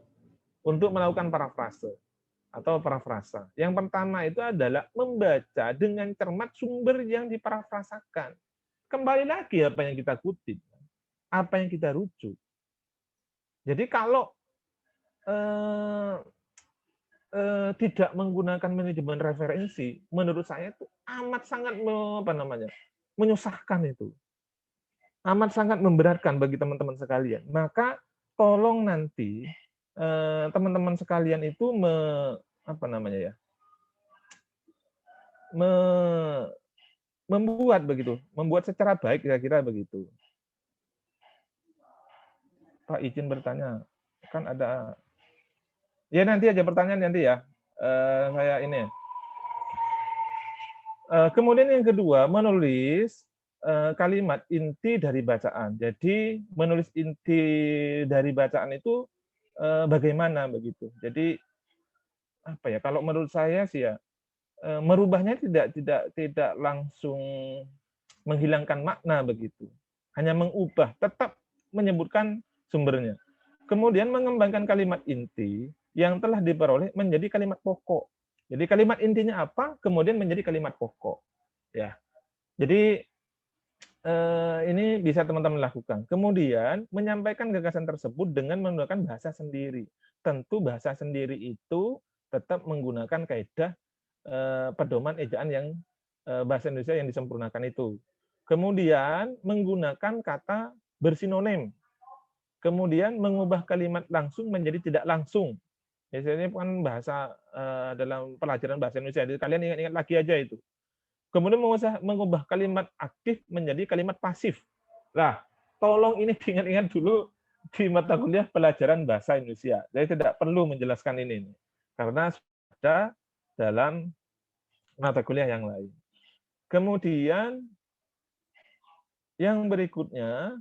untuk melakukan parafrase atau parafrasa? Yang pertama itu adalah membaca dengan cermat sumber yang diparafrasakan. Kembali lagi apa yang kita kutip, apa yang kita rujuk. Jadi kalau tidak menggunakan manajemen referensi, menurut saya itu amat sangat menyusahkan itu, amat sangat memberatkan bagi teman-teman sekalian. Maka tolong nanti teman-teman sekalian itu membuat secara baik kira-kira begitu. Pak izin bertanya, kan ada Ya nanti aja pertanyaan nanti ya. Saya ini. Kemudian yang kedua, menulis kalimat inti dari bacaan. Jadi menulis inti dari bacaan itu bagaimana begitu. Jadi apa ya? Kalau menurut saya sih ya, merubahnya tidak langsung menghilangkan makna begitu. Hanya mengubah, tetap menyebutkan sumbernya. Kemudian mengembangkan kalimat inti yang telah diperoleh menjadi kalimat pokok. Jadi kalimat intinya apa, kemudian menjadi kalimat pokok. Ya, jadi ini bisa teman-teman lakukan. Kemudian menyampaikan gagasan tersebut dengan menggunakan bahasa sendiri. Tentu bahasa sendiri itu tetap menggunakan kaidah pedoman ejaan yang bahasa Indonesia yang disempurnakan itu. Kemudian menggunakan kata bersinonim. Kemudian mengubah kalimat langsung menjadi tidak langsung. Biasanya kan bahasa dalam pelajaran bahasa Indonesia. Jadi kalian ingat-ingat lagi aja itu. Kemudian mengubah kalimat aktif menjadi kalimat pasif. Nah, tolong ini diingat-ingat dulu di mata kuliah pelajaran bahasa Indonesia. Jadi tidak perlu menjelaskan ini. Karena sudah dalam mata kuliah yang lain. Kemudian yang berikutnya,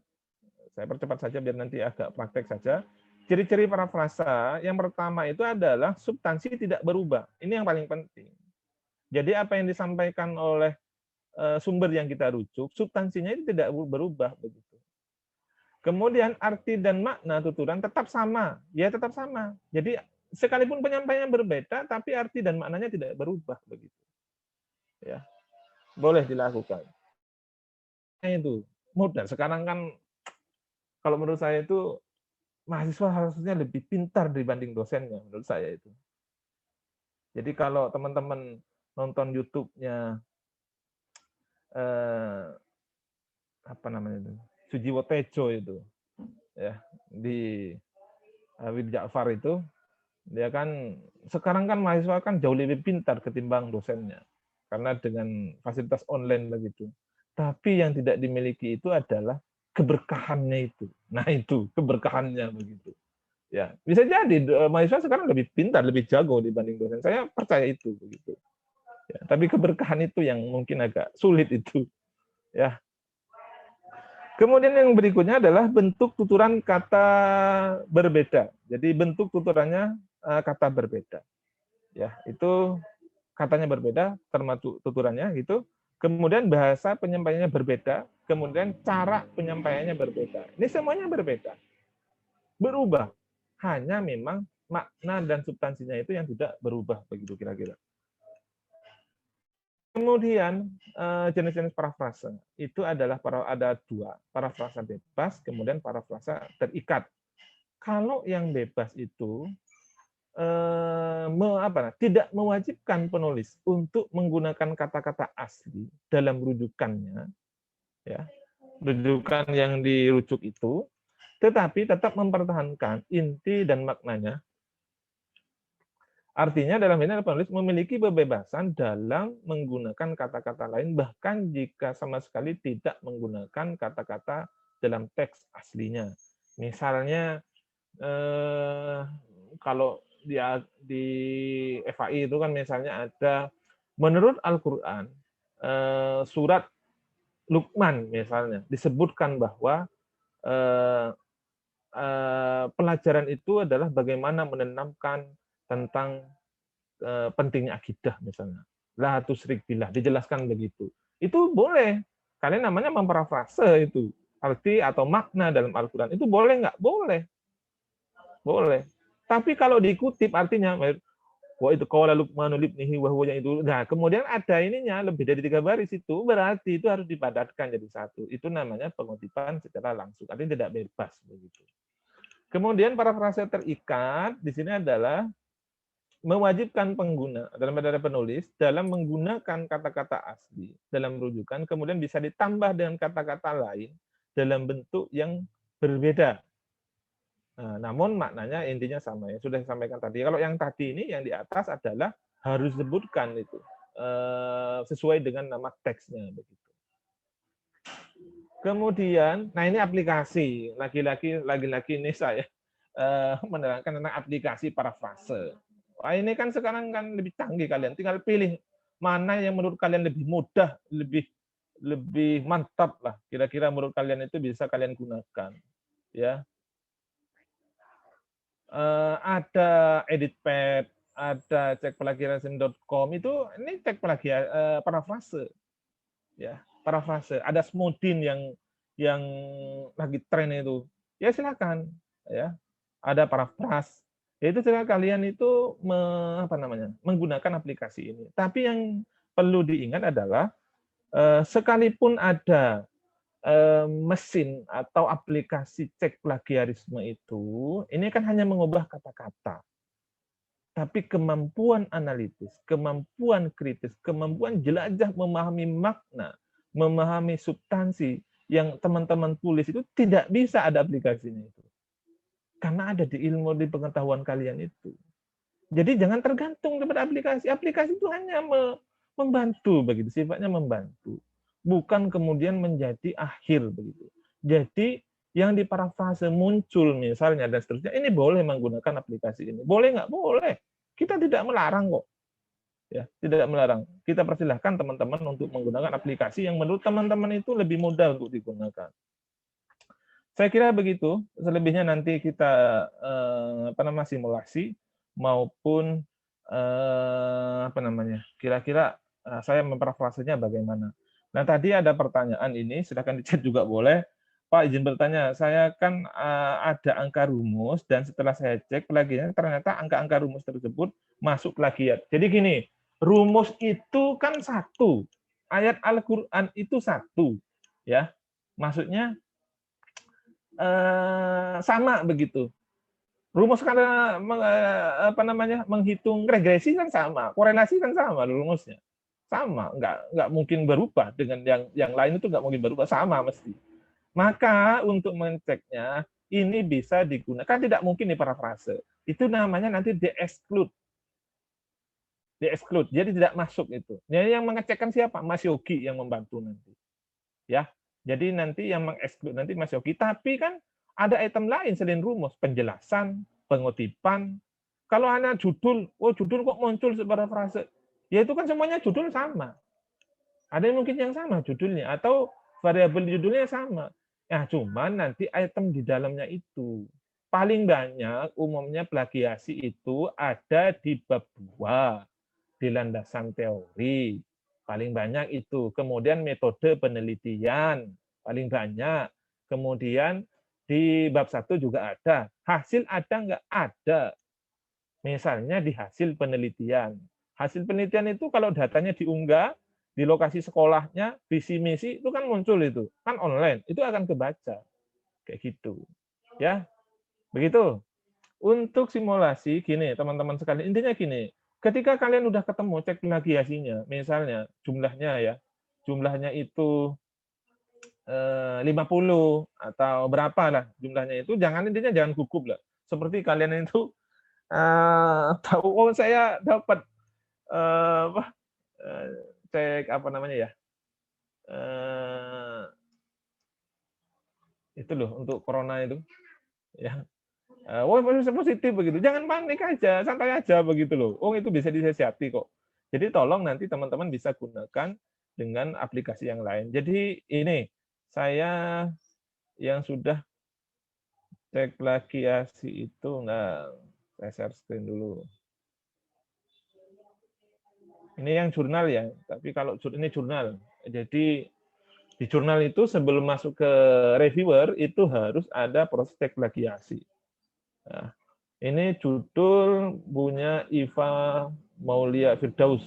saya percepat saja biar nanti agak praktek saja. Ciri-ciri parafrasa yang pertama itu adalah substansi tidak berubah. Ini yang paling penting. Jadi apa yang disampaikan oleh sumber yang kita rujuk, substansinya itu tidak berubah begitu. Kemudian arti dan makna tuturan tetap sama, ya tetap sama. Jadi sekalipun penyampaiannya berbeda, tapi arti dan maknanya tidak berubah begitu. Ya, boleh dilakukan. Itu mudah. Sekarang kan kalau menurut saya itu mahasiswa harusnya lebih pintar dibanding dosennya menurut saya itu. Jadi kalau teman-teman nonton YouTube-nya apa namanya itu Sujiwo Tejo itu ya di Habib Ja'far itu dia kan sekarang kan mahasiswa kan jauh lebih pintar ketimbang dosennya karena dengan fasilitas online begitu. Tapi yang tidak dimiliki itu adalah keberkahannya itu. Nah itu keberkahannya begitu. Ya bisa jadi mahasiswa sekarang lebih pintar, lebih jago dibanding dosen. Saya percaya itu begitu. Ya, tapi keberkahan itu yang mungkin agak sulit itu. Ya. Kemudian yang berikutnya adalah bentuk tuturan kata berbeda. Jadi bentuk tuturannya kata berbeda. Ya, itu katanya berbeda termasuk tuturannya gitu. Kemudian bahasa penyampaiannya berbeda, kemudian cara penyampaiannya berbeda. Ini semuanya berbeda. Berubah. Hanya memang makna dan substansinya itu yang tidak berubah begitu kira-kira. Kemudian jenis-jenis parafrase itu adalah ada dua, parafrasa bebas, kemudian parafrasa terikat. Kalau yang bebas itu tidak mewajibkan penulis untuk menggunakan kata-kata asli dalam rujukannya, ya, rujukan yang dirujuk itu, tetapi tetap mempertahankan inti dan maknanya. Artinya dalam ini penulis memiliki kebebasan dalam menggunakan kata-kata lain, bahkan jika sama sekali tidak menggunakan kata-kata dalam teks aslinya. Misalnya kalau di FAI itu kan misalnya ada menurut Al-Quran surat Luqman misalnya disebutkan bahwa pelajaran itu adalah bagaimana menanamkan tentang pentingnya akidah misalnya. La tusyrik billah dijelaskan begitu. Itu boleh. Kalian namanya memparafrase itu. Arti atau makna dalam Al-Qur'an itu boleh nggak? Boleh. Boleh. Tapi kalau dikutip artinya wa itu qala Luqmanu libnihi wa huwa itu. Nah, kemudian ada ininya lebih dari 3 baris itu berarti itu harus dipadatkan jadi satu. Itu namanya pengutipan secara langsung. Artinya tidak bebas begitu. Kemudian parafrase terikat di sini adalah mewajibkan pengguna dalam penulis dalam menggunakan kata-kata asli dalam rujukan, kemudian bisa ditambah dengan kata-kata lain dalam bentuk yang berbeda. Nah, namun maknanya intinya sama ya, sudah saya sampaikan tadi. Kalau yang tadi ini yang di atas adalah harus sebutkan itu sesuai dengan nama teksnya begitu. Kemudian, nah ini aplikasi lagi-lagi ini saya menerangkan tentang aplikasi parafrase. Wah, ini kan sekarang kan lebih canggih, kalian tinggal pilih mana yang menurut kalian lebih mudah, lebih mantap lah. Kira-kira menurut kalian itu bisa kalian gunakan. Ya, ada EditPad, ada cekplagiarism.com, itu ini cek parafrase. Ya, parafrase. Ada Smodin yang lagi tren itu. Ya silakan. Ya, ada paraphrase. Yaitu cara kalian itu menggunakan aplikasi ini. Tapi yang perlu diingat adalah sekalipun ada mesin atau aplikasi cek plagiarisme itu, ini kan hanya mengubah kata-kata. Tapi kemampuan analitis, kemampuan kritis, kemampuan jelajah memahami makna, memahami substansi yang teman-teman tulis itu tidak bisa ada aplikasinya itu. Karena ada di ilmu, di pengetahuan kalian itu. Jadi jangan tergantung kepada aplikasi. Aplikasi itu hanya membantu begitu, sifatnya membantu. Bukan kemudian menjadi akhir begitu. Jadi yang diparafrase muncul misalnya dan seterusnya, ini boleh menggunakan aplikasi ini. Boleh nggak? Boleh. Kita tidak melarang kok. Ya, tidak melarang. Kita persilahkan teman-teman untuk menggunakan aplikasi yang menurut teman-teman itu lebih mudah untuk digunakan. Saya kira begitu. Selebihnya nanti kita simulasi maupun kira-kira saya memparafrasenya bagaimana. Nah, tadi ada pertanyaan ini, silakan di chat juga boleh. Pak, izin bertanya, saya kan ada angka rumus dan setelah saya cek plagiatnya ternyata angka-angka rumus tersebut masuk plagiat. Jadi gini, rumus itu kan satu, ayat Al-Qur'an itu satu, ya. Maksudnya sama begitu. Rumus karena menghitung regresi kan sama, korelasi kan sama rumusnya. Sama, nggak mungkin berubah dengan yang lain, itu nggak mungkin berubah, sama mesti. Maka untuk mengeceknya ini bisa digunakan, tidak mungkin diparafrase. Itu namanya nanti di-exclude. Di-exclude, jadi tidak masuk itu. Jadi yang mengecekkan siapa? Mas Yogi yang membantu nanti. Ya. Jadi nanti yang mengeksklusif nanti Mas Yogi, tapi kan ada item lain selain rumus, penjelasan, pengutipan. Kalau hanya judul, judul kok muncul sebagai frase, ya itu kan semuanya judul sama. Ada yang mungkin yang sama judulnya, atau variabel judulnya sama. Nah, cuman nanti item di dalamnya itu. Paling banyak umumnya plagiasi itu ada di bab 2, di landasan teori. Paling banyak itu. Kemudian metode penelitian, paling banyak. Kemudian di bab 1 juga ada. Hasil ada nggak? Ada. Misalnya di hasil penelitian. Hasil penelitian itu kalau datanya diunggah, di lokasi sekolahnya, visi misi, itu kan muncul itu. Kan online, itu akan kebaca. Kayak gitu. Ya, begitu. Untuk simulasi, gini teman-teman sekalian, intinya gini, ketika kalian udah ketemu cek plagiasinya, misalnya jumlahnya itu 50 atau berapa lah jumlahnya itu, intinya jangan gugup lah. Seperti kalian itu tahu, saya dapat cek itu loh untuk corona itu, ya. Positif begitu, jangan panik aja, santai aja begitu loh. Itu bisa disiasati kok. Jadi tolong nanti teman-teman bisa gunakan dengan aplikasi yang lain. Jadi ini saya yang sudah cek plagiasi itu, saya share screen dulu. Ini yang jurnal ya, tapi kalau ini jurnal. Jadi di jurnal itu sebelum masuk ke reviewer itu harus ada proses cek plagiasi. Nah, ini judul punya Iva Maulia Firdaus.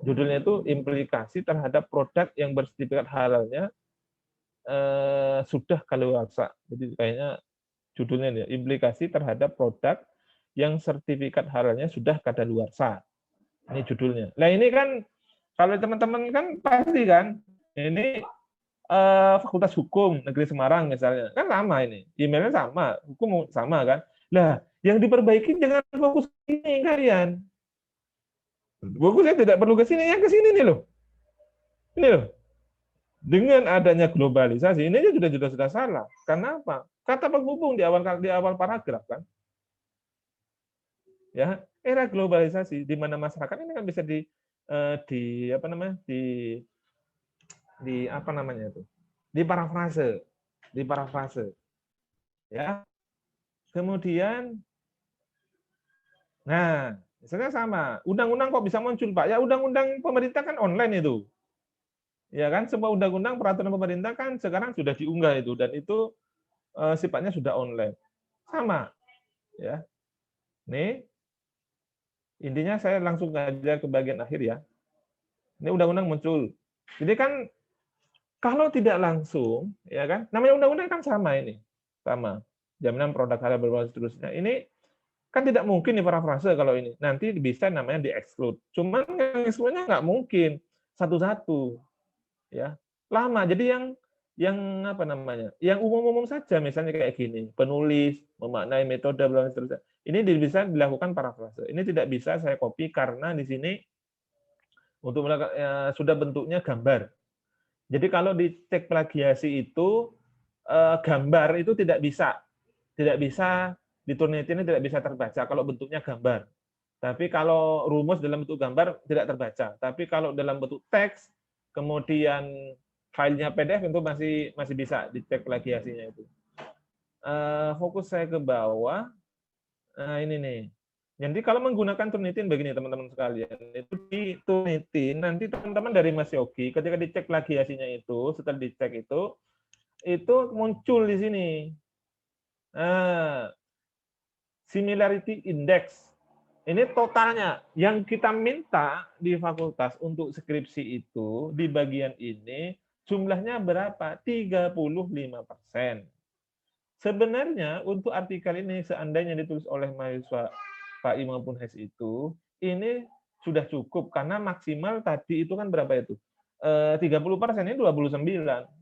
Judulnya itu implikasi terhadap produk yang bersertifikat halalnya sudah kadaluarsa. Jadi kayaknya judulnya nih, implikasi terhadap produk yang sertifikat halalnya sudah kadaluarsa. Ini judulnya. Nah ini kan kalau teman-teman kan pasti kan ini Fakultas Hukum Negeri Semarang misalnya, kan sama ini, emailnya sama, hukum sama kan. Nah, yang diperbaiki jangan fokus ini kalian. Fokusnya tidak perlu ke sini, yang ke sini nih loh. Ini loh. Dengan adanya globalisasi ini sudah salah. Karena apa? Kata penghubung di awal paragraf kan. Ya, era globalisasi di mana masyarakat ini kan bisa di apa namanya? Di apa namanya itu? Di parafrase. Ya. Kemudian nah, misalnya sama, undang-undang kok bisa muncul, Pak? Ya undang-undang pemerintah kan online itu. Ya kan, semua undang-undang peraturan pemerintah kan sekarang sudah diunggah itu dan itu sifatnya sudah online. Sama, ya. Nih, intinya saya langsung aja ke bagian akhir ya. Ini undang-undang muncul. Jadi kan kalau tidak langsung, ya kan, namanya undang-undang kan sama ini, sama. Jaminan produk halal berbasis seterusnya. Ini kan tidak mungkin di parafrase kalau ini. Nanti bisa namanya di-exclude. Cuman yang exclude-nya nggak mungkin satu-satu, ya. Lama. Jadi yang apa namanya? Yang umum-umum saja misalnya kayak gini, penulis, memaknai metode dan seterusnya. Ini bisa dilakukan parafrase. Ini tidak bisa saya copy karena di sini untuk sudah bentuknya gambar. Jadi kalau dicek plagiasi itu gambar itu tidak bisa di Turnitin ini tidak bisa terbaca kalau bentuknya gambar. Tapi kalau rumus dalam bentuk gambar tidak terbaca. Tapi kalau dalam bentuk teks kemudian filenya PDF itu masih bisa dicek plagiasinya itu. Fokus saya ke bawah. Nah, ini nih. Jadi kalau menggunakan Turnitin begini teman-teman sekalian, itu di Turnitin nanti teman-teman dari Mas Yogi ketika dicek plagiasinya itu, setelah dicek itu muncul di sini. Nah, similarity index. Ini totalnya yang kita minta di fakultas untuk skripsi itu di bagian ini jumlahnya berapa? 35%. Sebenarnya untuk artikel ini seandainya ditulis oleh mahasiswa PAI maupun HES itu, ini sudah cukup karena maksimal tadi itu kan berapa itu? 30% ini 29.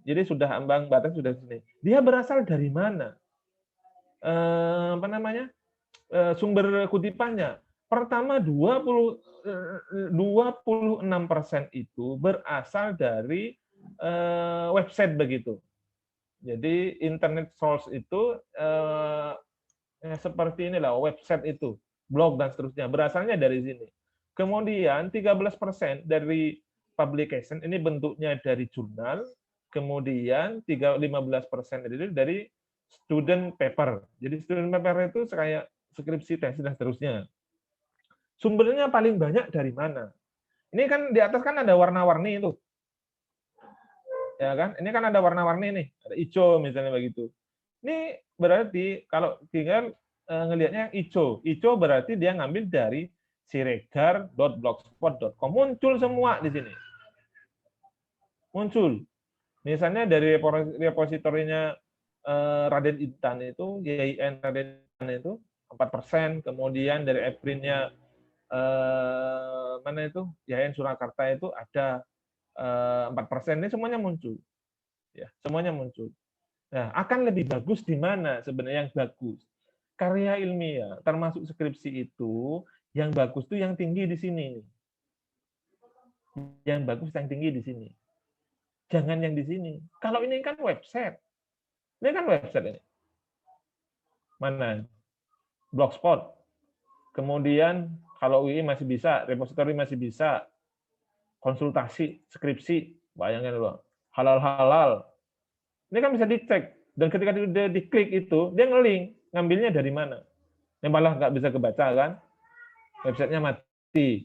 Jadi sudah ambang batas sudah sini. Dia berasal dari mana? Apa namanya? Sumber kutipannya. Pertama 26% itu berasal dari website begitu. Jadi internet source itu seperti inilah website itu, blog dan seterusnya berasalnya dari sini. Kemudian 13% dari publication ini bentuknya dari jurnal, kemudian 15% dari student paper. Jadi student paper itu kayak skripsi, tesis dan seterusnya. Sumbernya paling banyak dari mana? Ini kan di atas kan ada warna-warni itu. Ya kan? Ini kan ada warna-warni nih, ada hijau misalnya begitu. Ini berarti kalau tinggal ngelihatnya hijau. Hijau berarti dia ngambil dari siregar.blogspot.com. Muncul semua di sini. Muncul. Misalnya dari repositorinya Raden Intan itu, YIN Raden Intan itu 4%, kemudian dari Eprinnya mana itu, YIN Surakarta itu ada 4%. Ini semuanya muncul. Ya, semuanya muncul. Nah, akan lebih bagus di mana sebenarnya yang bagus? Karya ilmiah, termasuk skripsi itu, yang bagus itu yang tinggi di sini. Yang bagus yang tinggi di sini. Jangan yang di sini. Kalau ini kan website. Ini kan website ini. Mana? Blogspot. Kemudian kalau UI masih bisa, repository masih bisa, konsultasi, skripsi, bayangin loh. Halal-halal. Ini kan bisa dicek. Dan ketika dia diklik itu, dia nge-link. Ngambilnya dari mana? Yang malah nggak bisa kebaca kan? Websitenya mati.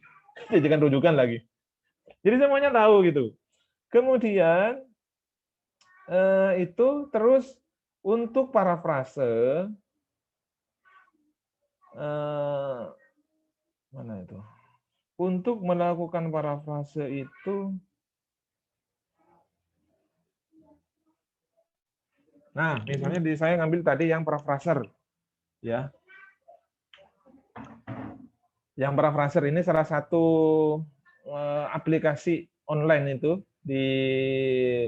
Jadikan rujukan lagi. Jadi semuanya tahu gitu. Kemudian itu terus untuk parafrase mana itu? Untuk melakukan parafrase itu, nah misalnya saya ngambil tadi yang parafraser, ya. Yang parafraser ini salah satu aplikasi online itu di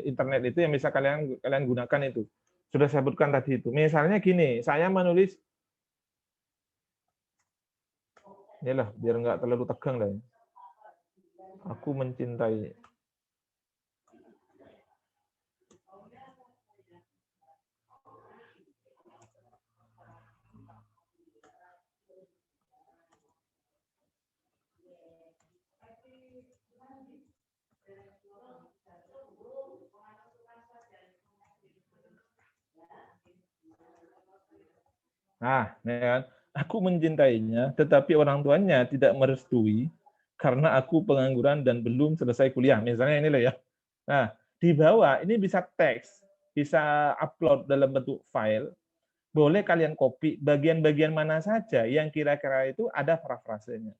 internet itu yang bisa kalian gunakan itu. Sudah saya sebutkan tadi itu. Misalnya gini, saya menulis inilah biar nggak terlalu tegang lah ya. Aku mencintai. Nah, ya kan? Aku mencintainya, tetapi orang tuanya tidak merestui karena aku pengangguran dan belum selesai kuliah. Misalnya ini loh ya. Nah, di bawah ini bisa teks, bisa upload dalam bentuk file. Boleh kalian copy bagian-bagian mana saja yang kira-kira itu ada parafrasenya.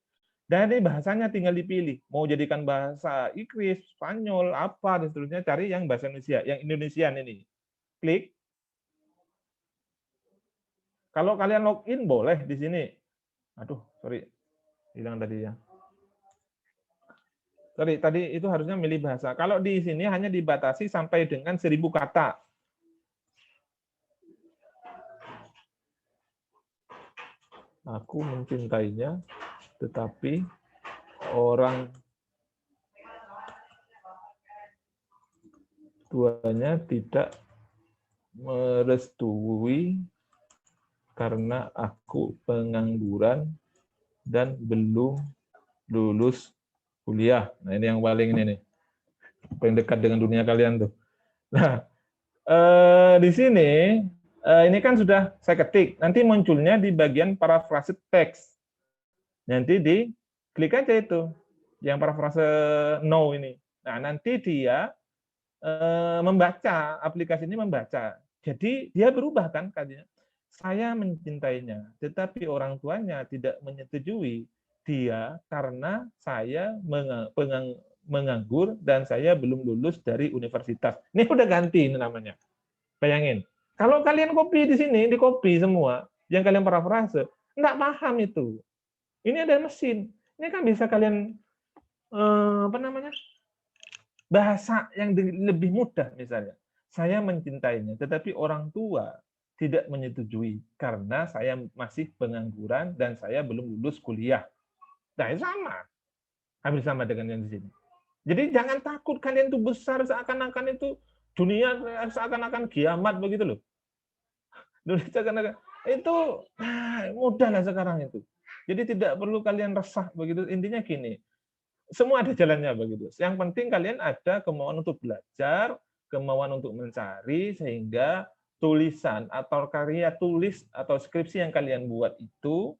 Dan ini bahasanya tinggal dipilih. Mau jadikan bahasa Inggris, Spanyol, apa, dan seterusnya. Cari yang bahasa Indonesia, yang Indonesian ini. Klik. Kalau kalian login boleh di sini. Aduh, sorry. Hilang tadi ya. Sorry, tadi itu harusnya milih bahasa. Kalau di sini hanya dibatasi sampai dengan 1000 kata. Aku mencintainya, tetapi orang tuanya tidak merestui karena aku pengangguran dan belum lulus kuliah. Nah, ini yang paling ini nih. Paling dekat dengan dunia kalian tuh. Nah, di sini ini kan sudah saya ketik. Nanti munculnya di bagian parafrase teks. Nanti di klik aja itu yang parafrase no ini. Nah, nanti dia membaca, aplikasi ini membaca. Jadi dia berubah kan katanya. Saya mencintainya, tetapi orang tuanya tidak menyetujui dia karena saya menganggur dan saya belum lulus dari universitas. Ini udah ganti ini namanya. Bayangin. Kalau kalian copy di sini, di copy semua, yang kalian parafrase, nggak paham itu. Ini ada mesin. Ini kan bisa kalian apa namanya? Bahasa yang lebih mudah misalnya. Saya mencintainya, tetapi orang tua tidak menyetujui karena saya masih pengangguran dan saya belum lulus kuliah. Nah, itu sama. Hampir sama dengan yang di sini. Jadi jangan takut kalian itu besar seakan-akan itu dunia seakan-akan kiamat begitu loh. Dunia seakan-akan itu mudah lah sekarang itu. Jadi tidak perlu kalian resah begitu. Intinya gini, semua ada jalannya begitu. Yang penting kalian ada kemauan untuk belajar, kemauan untuk mencari, sehingga tulisan atau karya tulis atau skripsi yang kalian buat itu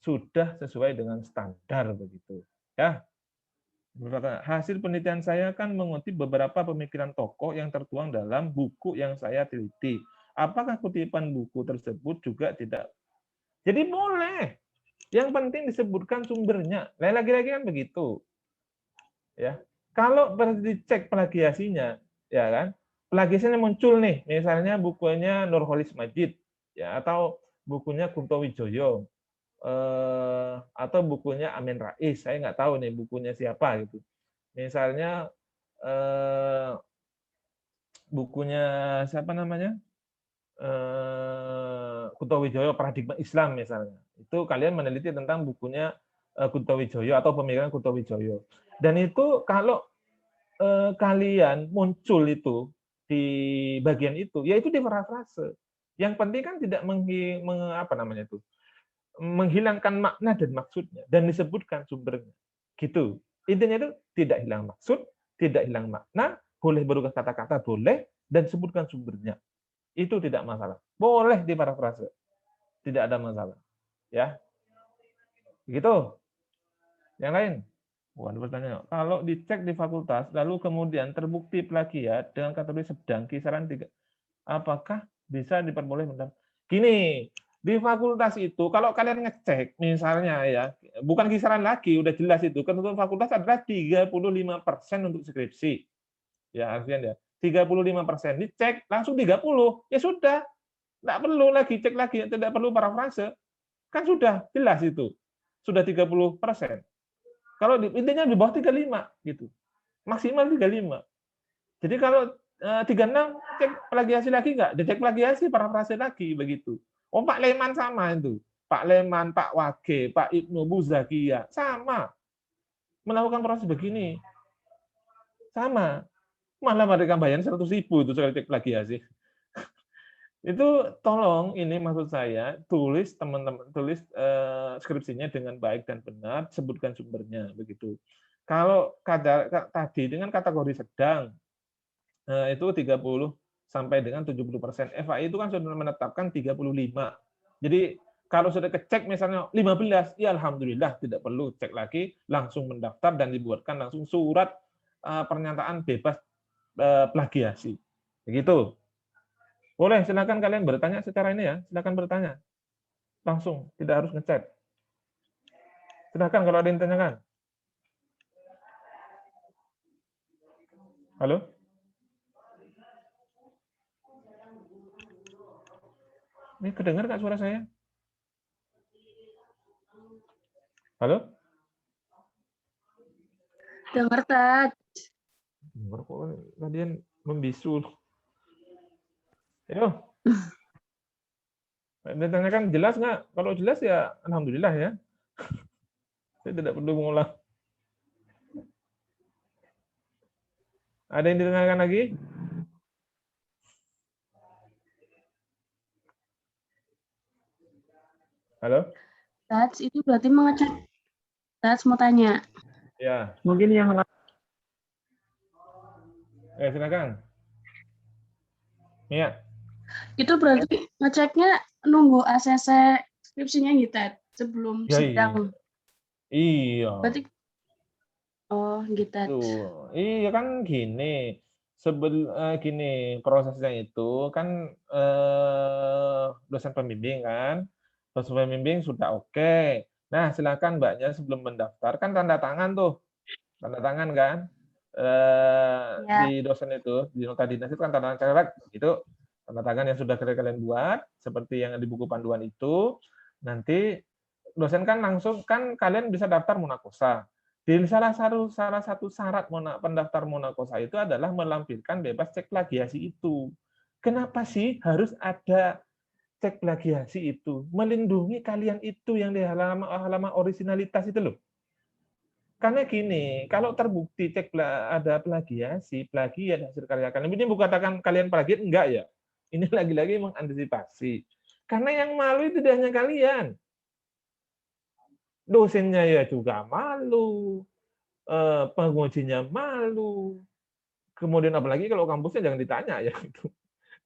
sudah sesuai dengan standar begitu. Ya. Hasil penelitian saya kan mengutip beberapa pemikiran tokoh yang tertuang dalam buku yang saya teliti. Apakah kutipan buku tersebut juga tidak? Jadi boleh. Yang penting disebutkan sumbernya. Lagi-lagi kan begitu. Ya, kalau dicek plagiasinya, ya kan, plagiasinya muncul nih, misalnya bukunya Nurholis Majid, ya, atau bukunya Kunto Wijoyo, atau bukunya Amin Rais, saya nggak tahu nih bukunya siapa gitu. Misalnya bukunya siapa namanya, Kunto Wijoyo Paradigma Islam misalnya, itu kalian meneliti tentang bukunya Kunto Wijoyo atau pemikiran Kunto Wijoyo, dan itu kalau kalian muncul itu di bagian itu, yaitu di parafrase. Yang penting kan tidak menghilangkan makna dan maksudnya dan disebutkan sumbernya. Gitu. Intinya itu tidak hilang maksud, tidak hilang makna, boleh berubah kata-kata boleh dan sebutkan sumbernya. Itu tidak masalah. Boleh di parafrase. Tidak ada masalah. Ya. Begitu. Yang lain? Bukan pertanyaan. Kalau dicek di fakultas, lalu kemudian terbukti plagiat dengan kategori sedang, kisaran 3, apakah bisa diperbolehkan? Gini, di fakultas itu, kalau kalian ngecek, misalnya ya, bukan kisaran lagi, udah jelas itu, ketentuan fakultas adalah 35% untuk skripsi. Ya, artinya ya, 35%. Dicek, langsung 30. Ya sudah, tidak perlu lagi cek lagi, tidak perlu parafrase. Kan sudah jelas itu. Sudah 30%. Kalau intinya di bawah 35 gitu. Maksimal 35. Jadi kalau 36 cek plagiasi lagi enggak? Dicek plagiasi parafrase lagi begitu. Oh, Pak Leman sama itu. Pak Leman, Pak Wage, Pak Ibnu Buzakia sama. Melakukan proses begini. Sama. Malah mereka bayar 100.000 itu sekali cek plagiasi. Itu tolong ini maksud saya tulis teman-teman tulis skripsinya dengan baik dan benar, sebutkan sumbernya begitu. Kalau tadi dengan kategori sedang itu 30 sampai dengan 70%. FAI itu kan sudah menetapkan 35. Jadi kalau sudah kecek misalnya 15, ya alhamdulillah tidak perlu cek lagi, langsung mendaftar dan dibuatkan langsung surat pernyataan bebas plagiasi. Begitu. Boleh, silakan kalian bertanya secara ini ya, silakan bertanya. Langsung, tidak harus ngechat. Silakan kalau ada yang tanyakan. Halo? Ini kedengar nggak suara saya? Halo? Dengar, Tat. Dengar kok kalian membisu. Ayo. Ditanyakan jelas nggak? Kalau jelas ya alhamdulillah ya. Saya tidak perlu mengulang. Ada yang ditanyakan lagi? Halo? Tats, itu berarti mengecek. Tats mau tanya. Ya, Mungkin yang lain. silakan. Iya. Itu berarti ngeceknya nunggu ACC skripsinya gitu, Tat, sebelum Ya, sidang. iya. Berarti gitu. Tuh. Iya kan gini. Gini prosesnya itu kan dosen pembimbing kan. Dosen pembimbing sudah oke. Nah, silakan Mbaknya sebelum mendaftar kan tanda tangan tuh. Tanda tangan kan. Ya. Di dosen itu, di nota dinas itu kan tanda tangan itu tanda tangan yang sudah kalian buat seperti yang di buku panduan itu. Nanti dosen kan langsung kan kalian bisa daftar munakosa. Di salah satu syarat pendaftar munakosa itu adalah melampirkan bebas cek plagiasi itu. Kenapa sih harus ada cek plagiasi itu? Melindungi kalian itu yang di halaman originalitas itu loh. Karena gini, kalau terbukti ada plagiasi, plagiat hasil karya kalian, ini bukan katakan kalian plagiat, enggak ya. Ini lagi-lagi mengantisipasi. Karena yang malu itu tidak hanya kalian. Dosennya ya juga malu, pengujinya malu, kemudian apalagi kalau kampusnya jangan ditanya ya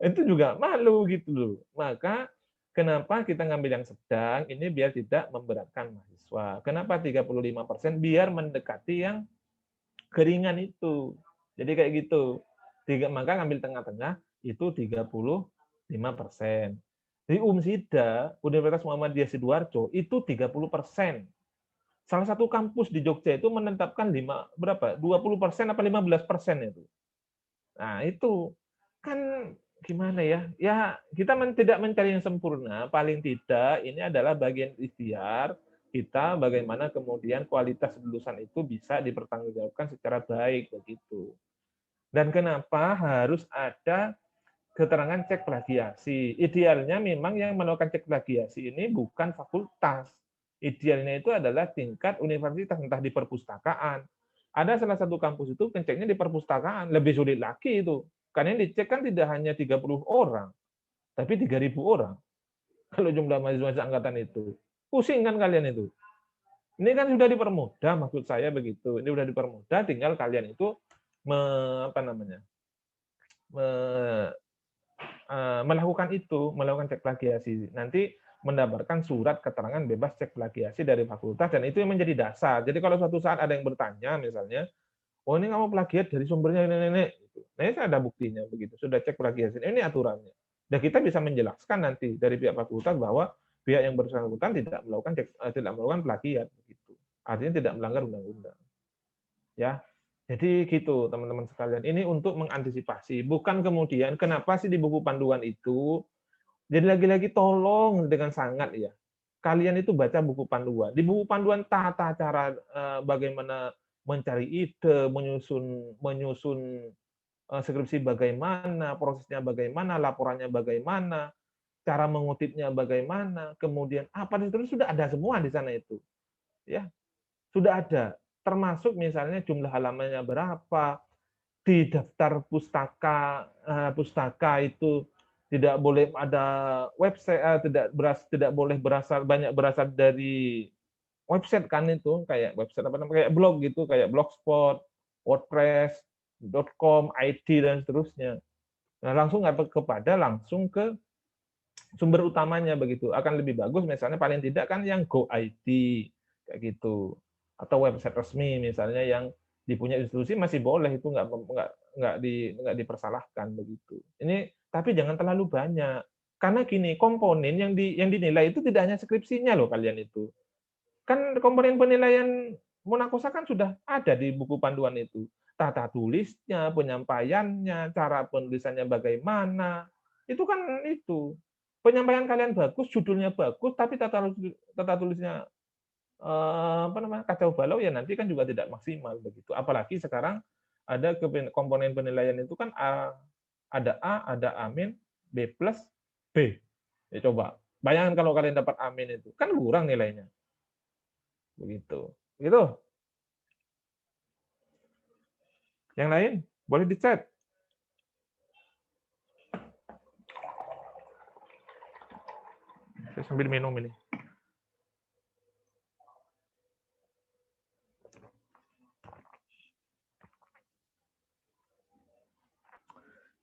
itu juga malu gitu loh. Maka kenapa kita ngambil yang sedang ini biar tidak memberatkan mahasiswa. Kenapa 35%? Biar mendekati yang keringan itu. Jadi kayak gitu. Maka ngambil tengah-tengah itu 35%. Di UMSIDA, Universitas Muhammadiyah Sidoarjo, itu 30%. Salah satu kampus di Jogja itu menetapkan 20% apa 15% itu. Nah, itu kan gimana ya? Ya, kita tidak mencari yang sempurna, paling tidak ini adalah bagian ikhtiar kita bagaimana kemudian kualitas lulusan itu bisa dipertanggungjawabkan secara baik begitu. Dan kenapa harus ada keterangan cek plagiasi? Idealnya memang yang melakukan cek plagiasi ini bukan fakultas. Idealnya itu adalah tingkat universitas, entah di perpustakaan. Ada salah satu kampus itu ngeceknya di perpustakaan, lebih sulit lagi itu. Karena yang dicek kan tidak hanya 30 orang, tapi 3.000 orang. Kalau jumlah mahasiswa angkatan itu. Pusing kan kalian itu. Ini kan sudah dipermudah, maksud saya begitu. Ini sudah dipermudah, tinggal kalian itu melakukan cek plagiasi. Nanti mendapatkan surat keterangan bebas cek plagiasi dari fakultas, dan itu yang menjadi dasar. Jadi kalau suatu saat ada yang bertanya, misalnya, oh ini kamu plagiat dari sumbernya ini. Nah, ini ada buktinya begitu. Sudah cek plagiasi. Ini aturannya. Dan kita bisa menjelaskan nanti dari pihak fakultas bahwa pihak yang bersangkutan tidak melakukan plagiat begitu. Artinya tidak melanggar undang-undang. Ya. Jadi gitu teman-teman sekalian. Ini untuk mengantisipasi. Bukan kemudian kenapa sih di buku panduan itu. Jadi lagi-lagi tolong dengan sangat ya. Kalian itu baca buku panduan. Di buku panduan tata cara bagaimana mencari ide, menyusun skripsi bagaimana, prosesnya bagaimana, laporannya bagaimana, cara mengutipnya bagaimana, kemudian apa itu sudah ada semua di sana itu. Ya, sudah ada. Termasuk misalnya jumlah halamannya berapa, di daftar pustaka itu tidak boleh ada website, tidak boleh berasal dari website kan itu, kayak website apa namanya, kayak blog gitu, kayak Blogspot, WordPress.com, ID dan seterusnya. Nah, langsung langsung ke sumber utamanya begitu. Akan lebih bagus misalnya paling tidak kan yang Go ID kayak gitu. Atau website resmi misalnya yang dipunya institusi masih boleh, itu nggak dipersalahkan begitu. Ini tapi jangan terlalu banyak. Karena gini, komponen yang dinilai itu tidak hanya skripsinya loh kalian itu. Kan komponen penilaian Munakosa kan sudah ada di buku panduan itu. Tata tulisnya, penyampaiannya, cara penulisannya bagaimana. Itu kan itu. Penyampaian kalian bagus, judulnya bagus, tapi tata tulisnya apa namanya, kacau balau, ya nanti kan juga tidak maksimal begitu. Apalagi sekarang ada komponen penilaian itu kan ada A, ada Amin, B plus, B. Ya coba bayangkan kalau kalian dapat Amin itu kan kurang nilainya. Begitu. Gitu. Yang lain boleh di-chat. Saya sambil minum ini.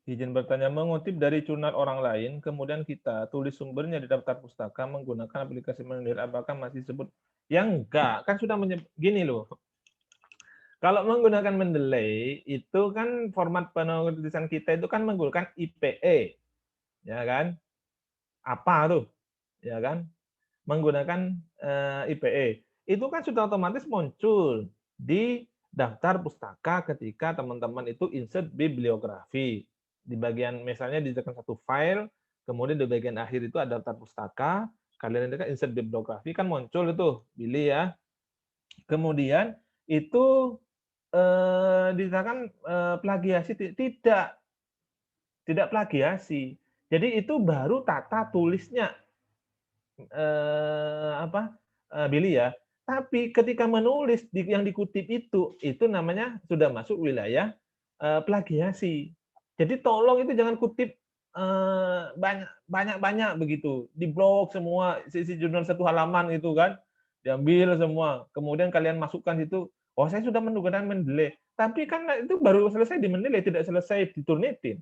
Izin bertanya, mengutip dari jurnal orang lain, kemudian kita tulis sumbernya di daftar pustaka menggunakan aplikasi Mendeley, apakah masih disebut? Ya enggak, kan sudah gini loh. Kalau menggunakan Mendeley, itu kan format penulisan kita itu kan menggunakan IPE, ya kan? Apa tuh, ya kan? Menggunakan IPE. Itu kan sudah otomatis muncul di daftar pustaka ketika teman-teman itu insert bibliografi. Di bagian misalnya di satu file, kemudian di bagian akhir itu ada daftar pustaka, kalian ini kan insert bibliografi kan muncul itu, pilih ya. Kemudian itu dikatakan plagiasi, tidak plagiasi. Jadi itu baru tata tulisnya Billy ya. Tapi ketika menulis yang dikutip itu namanya sudah masuk wilayah plagiasi. Jadi tolong itu jangan kutip banyak begitu di blog semua, isi jurnal satu halaman itu kan diambil semua. Kemudian kalian masukkan itu, oh saya sudah menggunakan Mendeley. Tapi kan itu baru selesai di Mendeley, tidak selesai di Turnitin.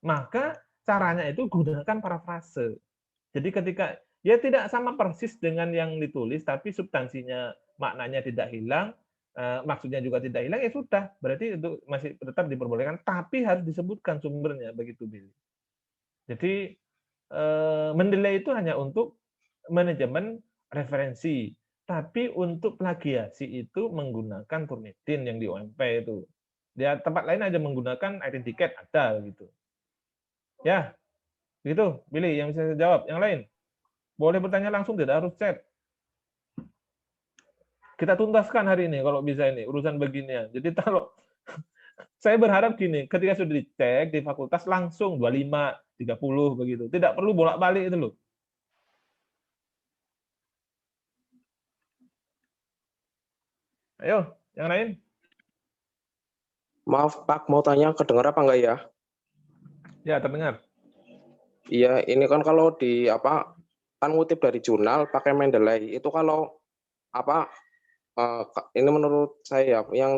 Maka caranya itu gunakan parafrase. Jadi ketika ya tidak sama persis dengan yang ditulis, tapi substansinya, maknanya tidak hilang, maksudnya juga tidak hilang, ya sudah, berarti itu masih tetap diperbolehkan, tapi harus disebutkan sumbernya, begitu Billy. Jadi Mendeley itu hanya untuk manajemen referensi, tapi untuk plagiasi itu menggunakan Turnitin yang di OMP itu. Di tempat lain aja menggunakan Identicate ada gitu. Ya, gitu Billy yang bisa saya jawab. Yang lain? Boleh bertanya langsung, tidak harus chat. Kita tuntaskan hari ini kalau bisa ini urusan beginian. Jadi kalau saya berharap gini, ketika sudah dicek di fakultas langsung 25, 30 begitu. Tidak perlu bolak-balik itu loh. Ayo, yang lain. Maaf Pak, mau tanya kedengar apa enggak ya? Ya, terdengar. Iya, ini kan kalau di kan ngutip dari jurnal pakai Mendeley. Itu kalau ini menurut saya yang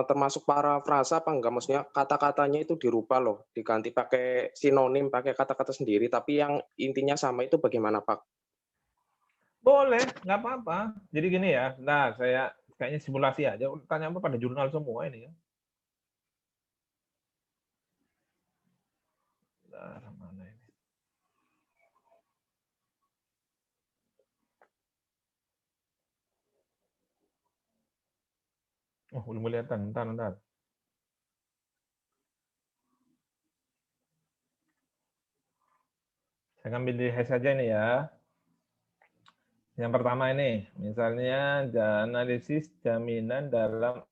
termasuk parafrasa apa enggak, maksudnya kata-katanya itu dirubah loh, diganti pakai sinonim, pakai kata-kata sendiri, tapi yang intinya sama itu bagaimana Pak? Boleh, nggak apa-apa. Jadi gini ya, nah saya kayaknya simulasi aja. Tanya apa pada jurnal semua ini ya. Nah, mana ini? Oh, belum kelihatan. Bentar. Saya ambil di hash saja ini ya. Yang pertama ini, misalnya analisis jaminan dalam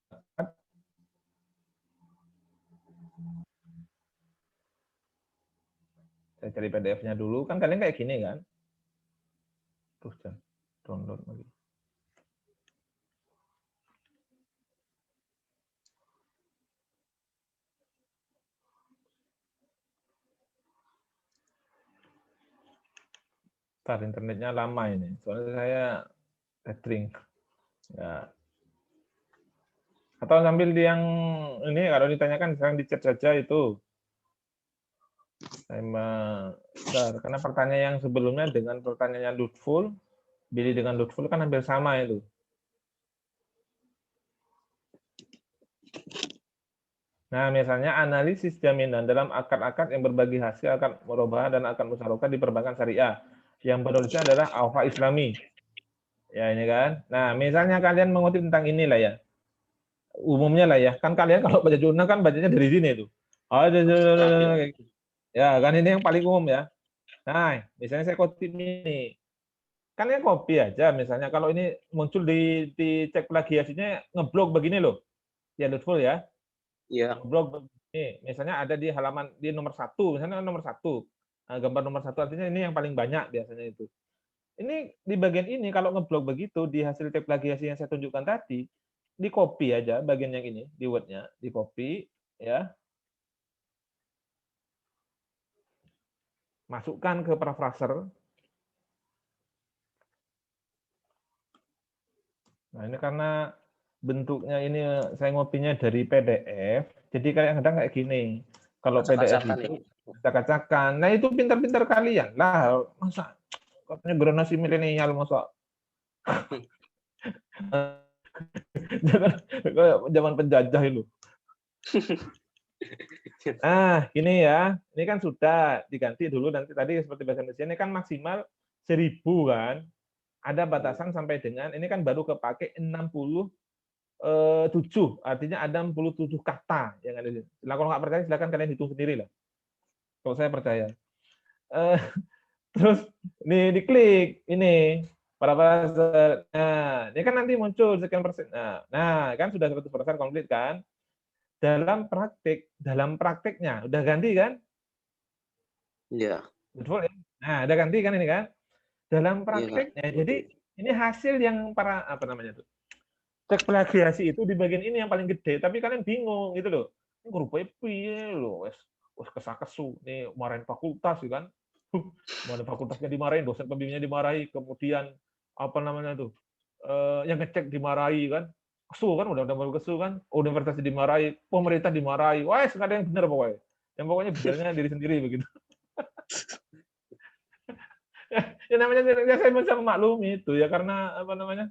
saya cari PDF-nya dulu. Kan kalian kayak gini kan? Terus download lagi. Ntar internetnya lama ini. Soalnya saya tethering. Ya. Atau sambil yang ini kalau ditanyakan sekarang di chat saja itu. Bentar, karena pertanyaan yang sebelumnya dengan pertanyaan Lutful, Billy dengan Lutful kan hampir sama itu. Nah, misalnya analisis jaminan dalam akad-akad yang berbagi hasil, akad murabahah dan akad musyarakah di perbankan syariah. Yang penulisnya adalah Aufa Islami. Ya, ini kan. Nah, misalnya kalian mengutip tentang inilah ya. Umumnya lah ya. Kan kalian kalau baca jurnal kan bacanya dari sini itu. Ya, kan ini yang paling umum ya. Nah, misalnya saya kutip ini. Kalian copy aja misalnya kalau ini muncul di cek plagiasinya ngeblok begini loh. Ya, Lutful ya. Iya. Blog ini misalnya ada di halaman di nomor 1, misalnya nomor 1. Nah, gambar nomor 1 artinya ini yang paling banyak biasanya itu. Ini di bagian ini kalau ngeblok begitu di hasil tab plagiasi yang saya tunjukkan tadi, di copy aja bagian yang ini di Word-nya, di copy ya. Masukkan ke paraphrasal. Nah, ini karena bentuknya ini saya ngopinya dari PDF, jadi kadang-kadang kayak gini. Kalau PDF itu acak-acakan. Nah, itu pintar-pintar kalian. Lah, masa katanya generasi milenial masa zaman penjajah itu. Ah, ini ya. Ini kan sudah diganti dulu nanti tadi seperti bahasa Indonesia ini kan maksimal 1000 kan. Ada batasan sampai dengan ini kan baru kepake 67, artinya ada 67 kata yang ada di sini. Nah, kalau nggak percaya silakan kalian hitung sendiri lah. Kalau saya percaya. Terus ini diklik ini paraphrase. Nah, ini kan nanti muncul sekian persen. Nah, kan sudah 100% komplit kan? Dalam prakteknya udah ganti kan? Iya. Betul ya? Nah, udah ganti kan ini kan? Dalam prakteknya. Jadi ini hasil yang para apa namanya tuh? Cek plagiasi itu di bagian ini yang paling gede, tapi kalian bingung gitu loh. Ini rupanya piye loh, wes kesakesu nih marahin fakultas kan. Mana fakultasnya dimarahin, dosen pembimbingnya dimarahi, kemudian apa namanya tuh? Yang ngecek dimarahi kan. Kesu kan udah baru kesu kan, universitas dimarahi, pemerintah dimarahi. Wah, nggak ada yang benar pokoknya. Yang pokoknya biasanya diri sendiri begitu. Ya namanya saya bisa memaklumi itu ya karena apa namanya?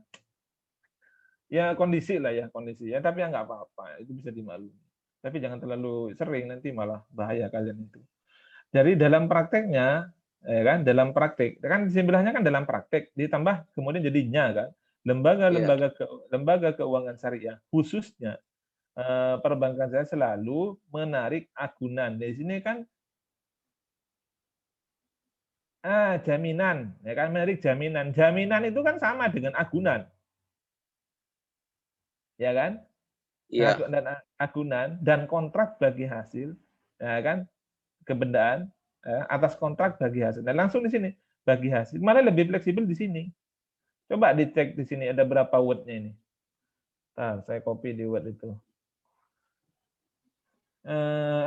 Ya kondisi lah ya, kondisi ya, tapi ya nggak apa-apa, itu bisa dimaklumi. Tapi jangan terlalu sering nanti malah bahaya kalian itu. Jadi dalam prakteknya ya kan dalam praktek kan sebelahnya kan dalam praktek ditambah kemudian jadinya kan lembaga keuangan syariah khususnya perbankan saya selalu menarik agunan. Di sini kan jaminan ya kan menarik jaminan. Jaminan itu kan sama dengan agunan. Ya kan? Iya. Dan agunan dan kontrak bagi hasil ya kan kebendaan atas kontrak bagi hasil. Dan langsung di sini bagi hasil malah lebih fleksibel di sini. Coba dicek di sini ada berapa word-nya ini. Saya copy di Word itu.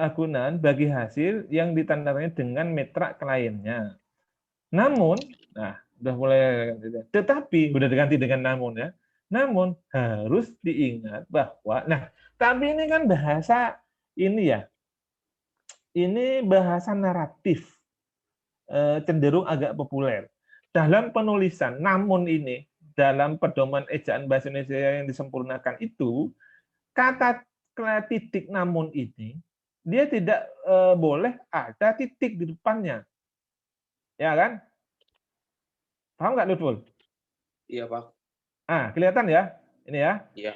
Agunan bagi hasil yang ditandai dengan mitra kliennya. Namun, nah udah mulai tetapi udah diganti dengan namun ya. Namun harus diingat bahwa tapi ini kan bahasa ini ya. Ini bahasa naratif. Cenderung agak populer. Dalam penulisan namun ini dalam pedoman ejaan bahasa Indonesia yang disempurnakan itu kata titik namun ini dia tidak boleh ada titik di depannya. Ya kan? Paham nggak Lutful? Iya, Pak. Kelihatan ya? Ini ya. Iya.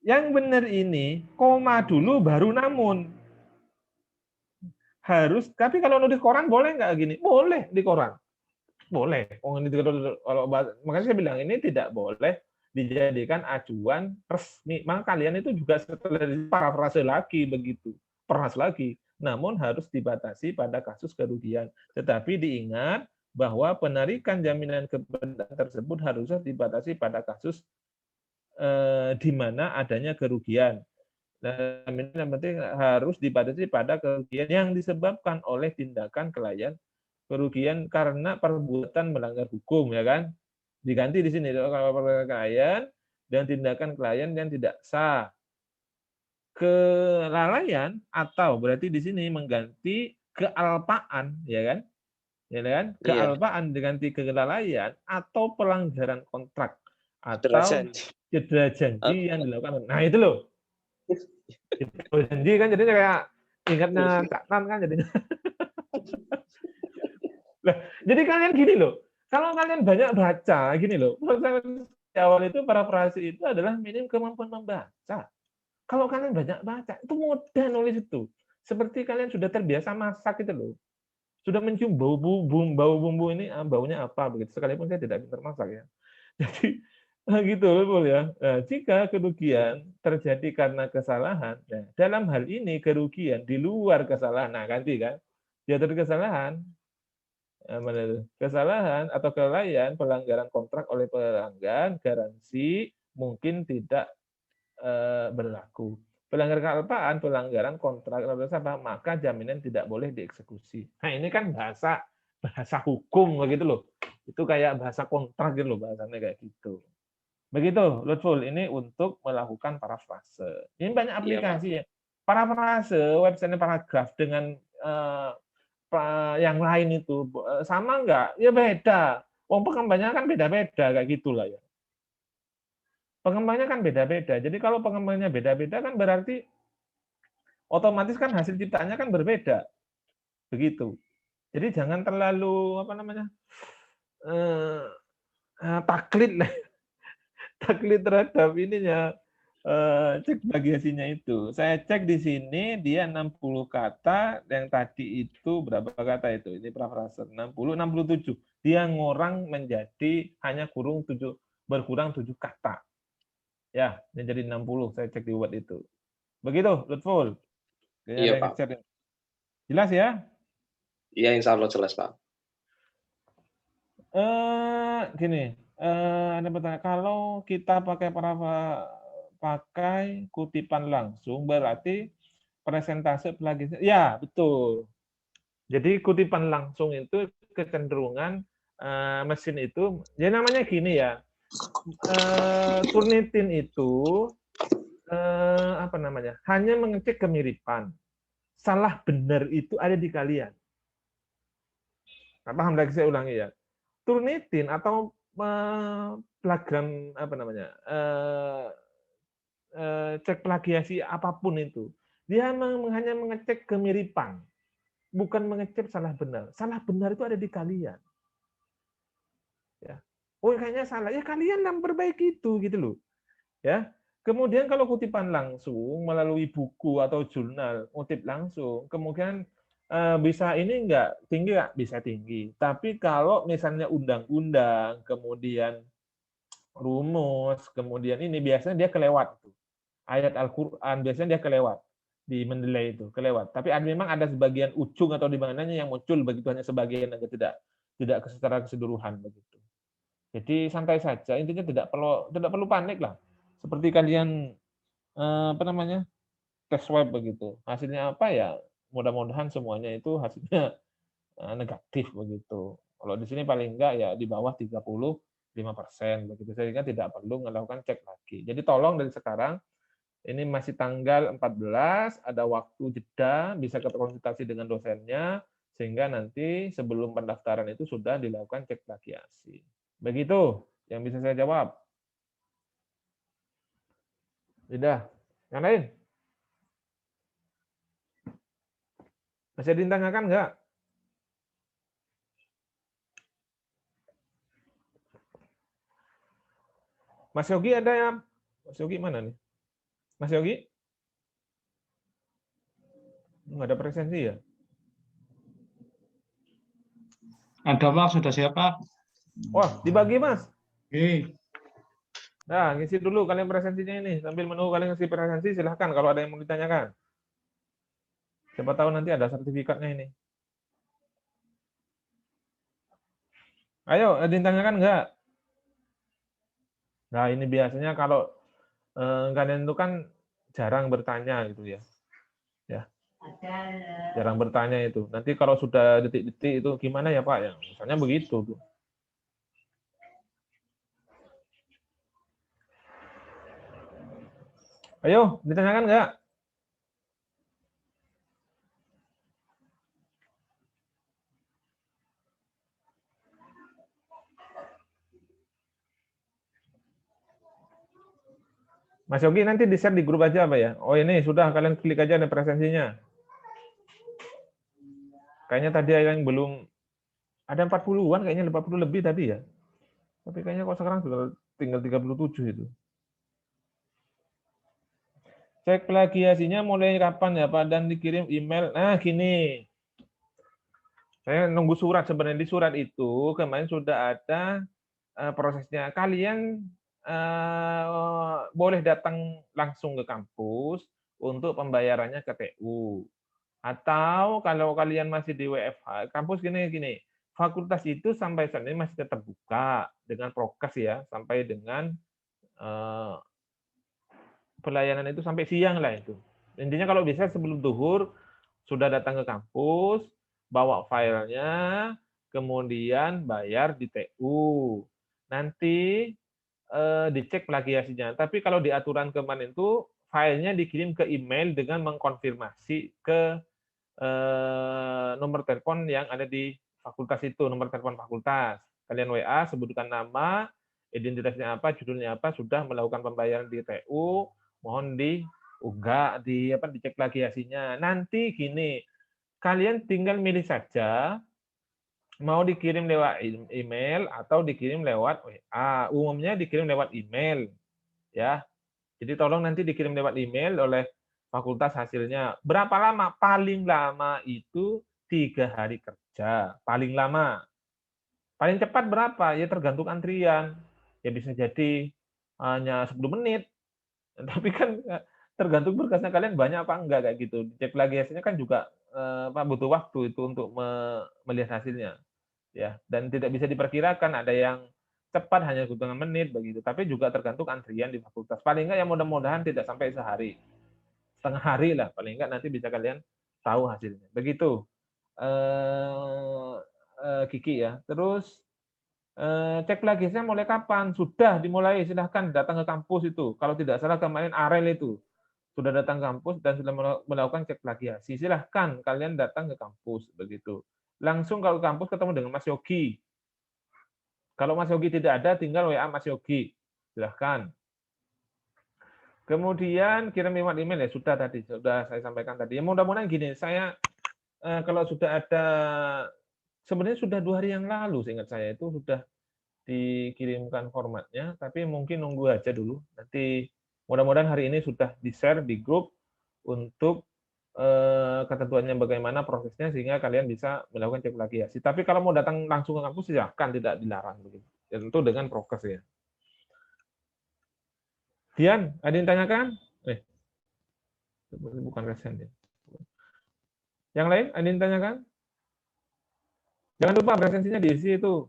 Yang benar ini koma dulu baru namun. Harus, tapi kalau nulis koran boleh nggak gini? Boleh di koran. Boleh. Makanya saya bilang ini tidak boleh dijadikan acuan resmi. Maka kalian itu juga setelah parafrase lagi begitu. Perhas lagi. Namun harus dibatasi pada kasus kerugian. Tetapi diingat bahwa penarikan jaminan kebendaan tersebut harusnya dibatasi pada kasus di mana adanya kerugian. Dan yang penting harus dibatasi pada kerugian yang disebabkan oleh tindakan kerugian karena perbuatan melanggar hukum ya kan. Diganti di sini kalau perkelahian dan tindakan klien yang tidak sah. Kelalaian atau berarti di sini mengganti kealpaan, ya kan? Ya kan? Iya, Kealpaan diganti kelalaian atau pelanggaran kontrak cedera atau janji. cedera janji yang dilakukan. Nah, itu loh. Cedera janji kan jadinya kayak ingatnya Kak Nan kan jadinya. Nah, jadi kalian gini loh. Kalau kalian banyak baca gini loh. Proses di awal itu parafrase itu adalah minim kemampuan membaca. Kalau kalian banyak baca, itu mudah nulis itu. Seperti kalian sudah terbiasa masak itu loh. Sudah mencium bau bumbu ini, baunya apa begitu. Sekalipun saya tidak pintar masak ya. Jadi gitu betul ya. Nah, jika kerugian terjadi karena kesalahan, nah, dalam hal ini kerugian di luar kesalahan, nah ganti kan, jatuh kesalahan, kesalahan atau kelalaian pelanggaran kontrak oleh pelanggan garansi mungkin tidak berlaku. Pelanggaran kealpaan, pelanggaran kontrak apa, maka jaminan tidak boleh dieksekusi. Nah, ini kan bahasa hukum begitu loh. Itu kayak bahasa kontrak gitu loh, bahasanya kayak gitu. Begitu, Lutful, ini untuk melakukan parafrase. Ini banyak aplikasi ya. Parafrase, website paragraf dengan yang lain itu sama enggak? Ya beda. Wong pengembangannya kan beda-beda kayak gitulah ya. Pengembangnya kan beda-beda. Jadi kalau pengembangnya beda-beda kan berarti otomatis kan hasil ciptaannya kan berbeda. Begitu. Jadi jangan terlalu apa namanya? Taklid lah. Taklid terhadap ininya cek bagasinya itu. Saya cek di sini dia 60 kata, yang tadi itu berapa kata itu? Ini parafrase 67. Dia ngorang menjadi hanya berkurang 7 kata. Ya, menjadi 60. Saya cek di Word itu. Begitu, Lutful. Iya, Pak. Jelas ya? Iya, insya Allah jelas, Pak. Gini, ada pertanyaan. Kalau kita pakai kutipan langsung, berarti presentase plagiasi. Ya, betul. Jadi kutipan langsung itu kecenderungan mesin itu, ya namanya gini ya. Turnitin itu apa namanya? Hanya mengecek kemiripan. Salah benar itu ada di kalian. Nah, paham lagi saya ulangi ya. Turnitin atau plagian apa namanya? Cek plagiasi apapun itu. Dia hanya mengecek kemiripan, bukan mengecek salah benar. Salah benar itu ada di kalian. Ya. Oh, kayaknya salah. Ya kalian yang perbaiki itu gitu loh. Ya. Kemudian kalau kutipan langsung melalui buku atau jurnal, kutip langsung, kemungkinan bisa ini enggak tinggi enggak? Bisa tinggi. Tapi kalau misalnya undang-undang, kemudian rumus, kemudian ini biasanya dia kelewat. Ayat Al-Quran biasanya dia kelewat di mendelay itu, kelewat. Tapi memang ada sebagian ujung atau di mananya yang muncul begitu, hanya sebagian aja, tidak secara keseluruhan begitu. Jadi santai saja, intinya tidak perlu panik lah. Seperti kalian apa namanya? Tes web begitu. Hasilnya apa ya? Mudah-mudahan semuanya itu hasilnya negatif begitu. Kalau di sini paling enggak ya di bawah 35% begitu. Sehingga tidak perlu melakukan cek lagi. Jadi tolong dari sekarang, ini masih tanggal 14, ada waktu jeda, bisa konsultasi dengan dosennya, sehingga nanti sebelum pendaftaran itu sudah dilakukan cek plagiasi. Begitu yang bisa saya jawab. Sudah. Yang lain? Masih ditanyakan enggak? Mas Yogi ada ya? Mas Yogi mana nih? Mas Yogi? Nggak ada presensi ya? Ada Pak, sudah siap Pak. Wah, dibagi Mas. Oke. Nah, ngisi dulu kalian presensinya ini. Sambil menunggu kalian ngisi presensi, silahkan kalau ada yang mau ditanyakan. Siapa tahu nanti ada sertifikatnya ini. Ayo, ditanyakan enggak? Nah, ini biasanya kalau kalian itu kan jarang bertanya gitu ya. Ya. Jarang bertanya itu. Nanti kalau sudah detik-detik itu gimana ya Pak? Ya, misalnya begitu tuh. Ayo, ditanyakan nggak? Mas Yogi nanti di-share di grup aja apa ya? Oh ini sudah, kalian klik aja ada presensinya. Kayaknya tadi yang belum, ada 40-an kayaknya 50 lebih tadi ya. Tapi kayaknya kok sekarang sudah tinggal 37 itu. Cek plagiasinya mulai kapan ya Pak, dan dikirim email. Nah gini, saya nunggu surat sebenarnya. Di surat itu kemarin sudah ada prosesnya. Kalian boleh datang langsung ke kampus untuk pembayarannya ke TU. Atau kalau kalian masih di WFH, kampus gini, fakultas itu sampai saat ini masih tetap buka dengan prokes ya, sampai dengan pelayanan itu sampai siang lah itu. Intinya kalau bisa sebelum zuhur sudah datang ke kampus, bawa filenya, kemudian bayar di TU. Nanti dicek plagiasinya. Tapi kalau di aturan kemarin itu filenya dikirim ke email dengan mengkonfirmasi ke nomor telepon yang ada di fakultas itu, nomor telepon fakultas. Kalian WA, sebutkan nama, identitasnya apa, judulnya apa, sudah melakukan pembayaran di TU, mohon diunggah, dicek plagiasinya. Nanti gini, kalian tinggal milih saja mau dikirim lewat email atau dikirim lewat WA. Umumnya dikirim lewat email, ya. Jadi tolong nanti dikirim lewat email oleh fakultas hasilnya. Berapa lama? Paling lama itu 3 hari kerja. Paling lama. Paling cepat berapa? Ya tergantung antrian. Ya bisa jadi hanya 10 menit. Tapi kan tergantung berkasnya kalian banyak apa enggak kayak gitu. Cek plagiasinya kan juga butuh waktu itu untuk melihat hasilnya. Ya, dan tidak bisa diperkirakan, ada yang cepat hanya hitungan menit begitu, tapi juga tergantung antrian di fakultas. Paling enggak yang mudah-mudahan tidak sampai sehari, setengah hari lah paling enggak, nanti bisa kalian tahu hasilnya. Begitu Kiki ya. Terus cek plagiasnya mulai kapan? Sudah dimulai, silahkan datang ke kampus itu. Kalau tidak salah kemarin Arel itu sudah datang ke kampus dan sudah melakukan cek plagiasi. Silahkan kalian datang ke kampus begitu. Langsung kalau kampus ketemu dengan Mas Yogi. Kalau Mas Yogi tidak ada, tinggal WA Mas Yogi. Silahkan. Kemudian kirim lewat email ya, sudah tadi, sudah saya sampaikan tadi. Ya, mudah-mudahan gini, saya kalau sudah ada, sebenarnya sudah 2 hari yang lalu, seingat saya itu sudah dikirimkan formatnya, tapi mungkin nunggu aja dulu. Nanti mudah-mudahan hari ini sudah di-share di grup untuk ketentuannya bagaimana prosesnya sehingga kalian bisa melakukan cek plagiasi. Tapi kalau mau datang langsung ke kampus silakan, tidak dilarang begitu. Ya, tentu dengan prokes ya. Dian, ada yang tanyakan? Bukan resen ya. Yang lain ada yang tanyakan? Jangan lupa presensinya diisi itu.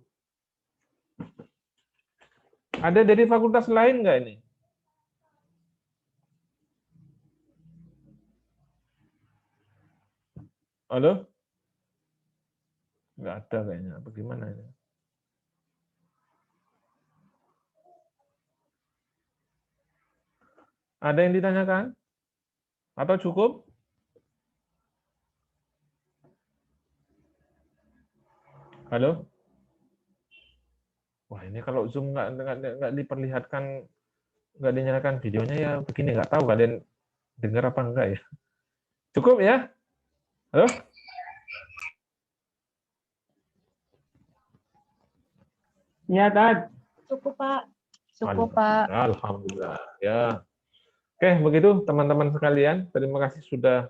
Ada dari fakultas lain nggak ini? Halo? Nggak ada kayaknya. Apa gimana ini? Ada yang ditanyakan? Atau cukup? Halo? Wah ini kalau Zoom nggak diperlihatkan, nggak dinyalakan videonya ya begini, nggak tahu kalian dengar apa enggak ya. Cukup ya? Halo? Ya, Tad. Cukup, Pak. Cukup, Pak. Alhamdulillah. Ya. Oke, begitu teman-teman sekalian. Terima kasih sudah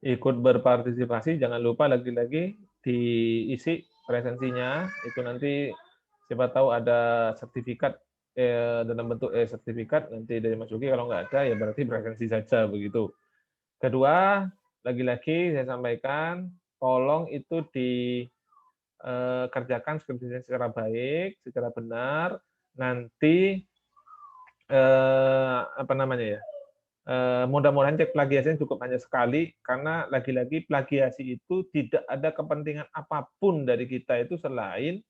ikut berpartisipasi. Jangan lupa lagi-lagi diisi presensinya. Itu nanti siapa tahu ada sertifikat dalam bentuk sertifikat nanti dari Mas Yogi. Kalau nggak ada ya berarti presensi saja begitu. Kedua, lagi-lagi saya sampaikan, tolong itu dikerjakan skripsinya secara baik, secara benar. Nanti apa namanya ya? Mudah-mudahan cek plagiasinya cukup hanya sekali, karena lagi-lagi plagiasi itu tidak ada kepentingan apapun dari kita itu selain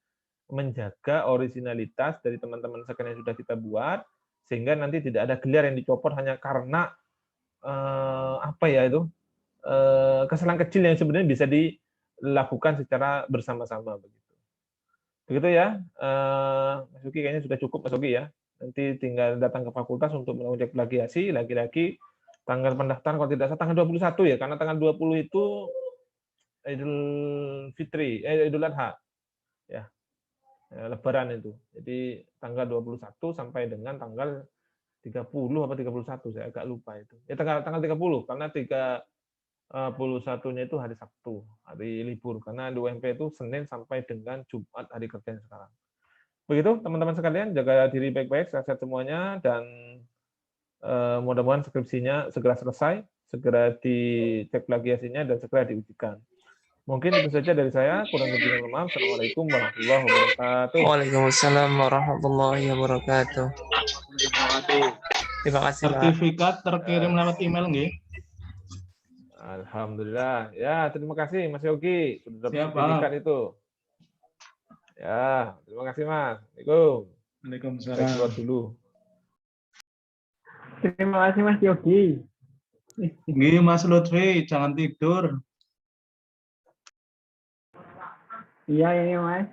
menjaga originalitas dari teman-teman sekalian yang sudah kita buat, sehingga nanti tidak ada gelar yang dicopot hanya karena kesalahan kecil yang sebenarnya bisa dilakukan secara bersama-sama begitu. Begitu ya, Mas Uki kayaknya sudah cukup Mas Uki ya. Nanti tinggal datang ke fakultas untuk melakukan cek plagiasi. Lagi-lagi tanggal pendaftaran kalau tidak salah tanggal 21 ya, karena tanggal 20 itu Idul Fitri, Idul Adha ya, Lebaran itu. Jadi tanggal 21 sampai dengan tanggal 30 apa 31 saya agak lupa itu. Ya tanggal 30 karena 31-nya itu hari Sabtu, hari libur karena di UMP itu Senin sampai dengan Jumat hari kerja sekarang. Begitu teman-teman sekalian, jaga diri baik-baik, sehat semuanya dan mudah-mudahan skripsinya segera selesai, segera dicek plagiasinya dan segera diujikan. Mungkin itu saja dari saya, kurang lebihnya mohon maaf. Assalamualaikum warahmatullahi wabarakatuh. Waalaikumsalam warahmatullahi wabarakatuh. Terima kasih, Pak. Sertifikat terkirim lewat email nggih? Alhamdulillah. Ya, terima kasih Mas Yogi sudah dapat Siap, Pak. sertifikat itu. Ya, terima kasih Mas. Assalamualaikum. Waalaikumsalam. Saya keluar dulu. Terima kasih Mas Yogi. Nggih Mas Lutfi, jangan tidur. Iya ini Mas.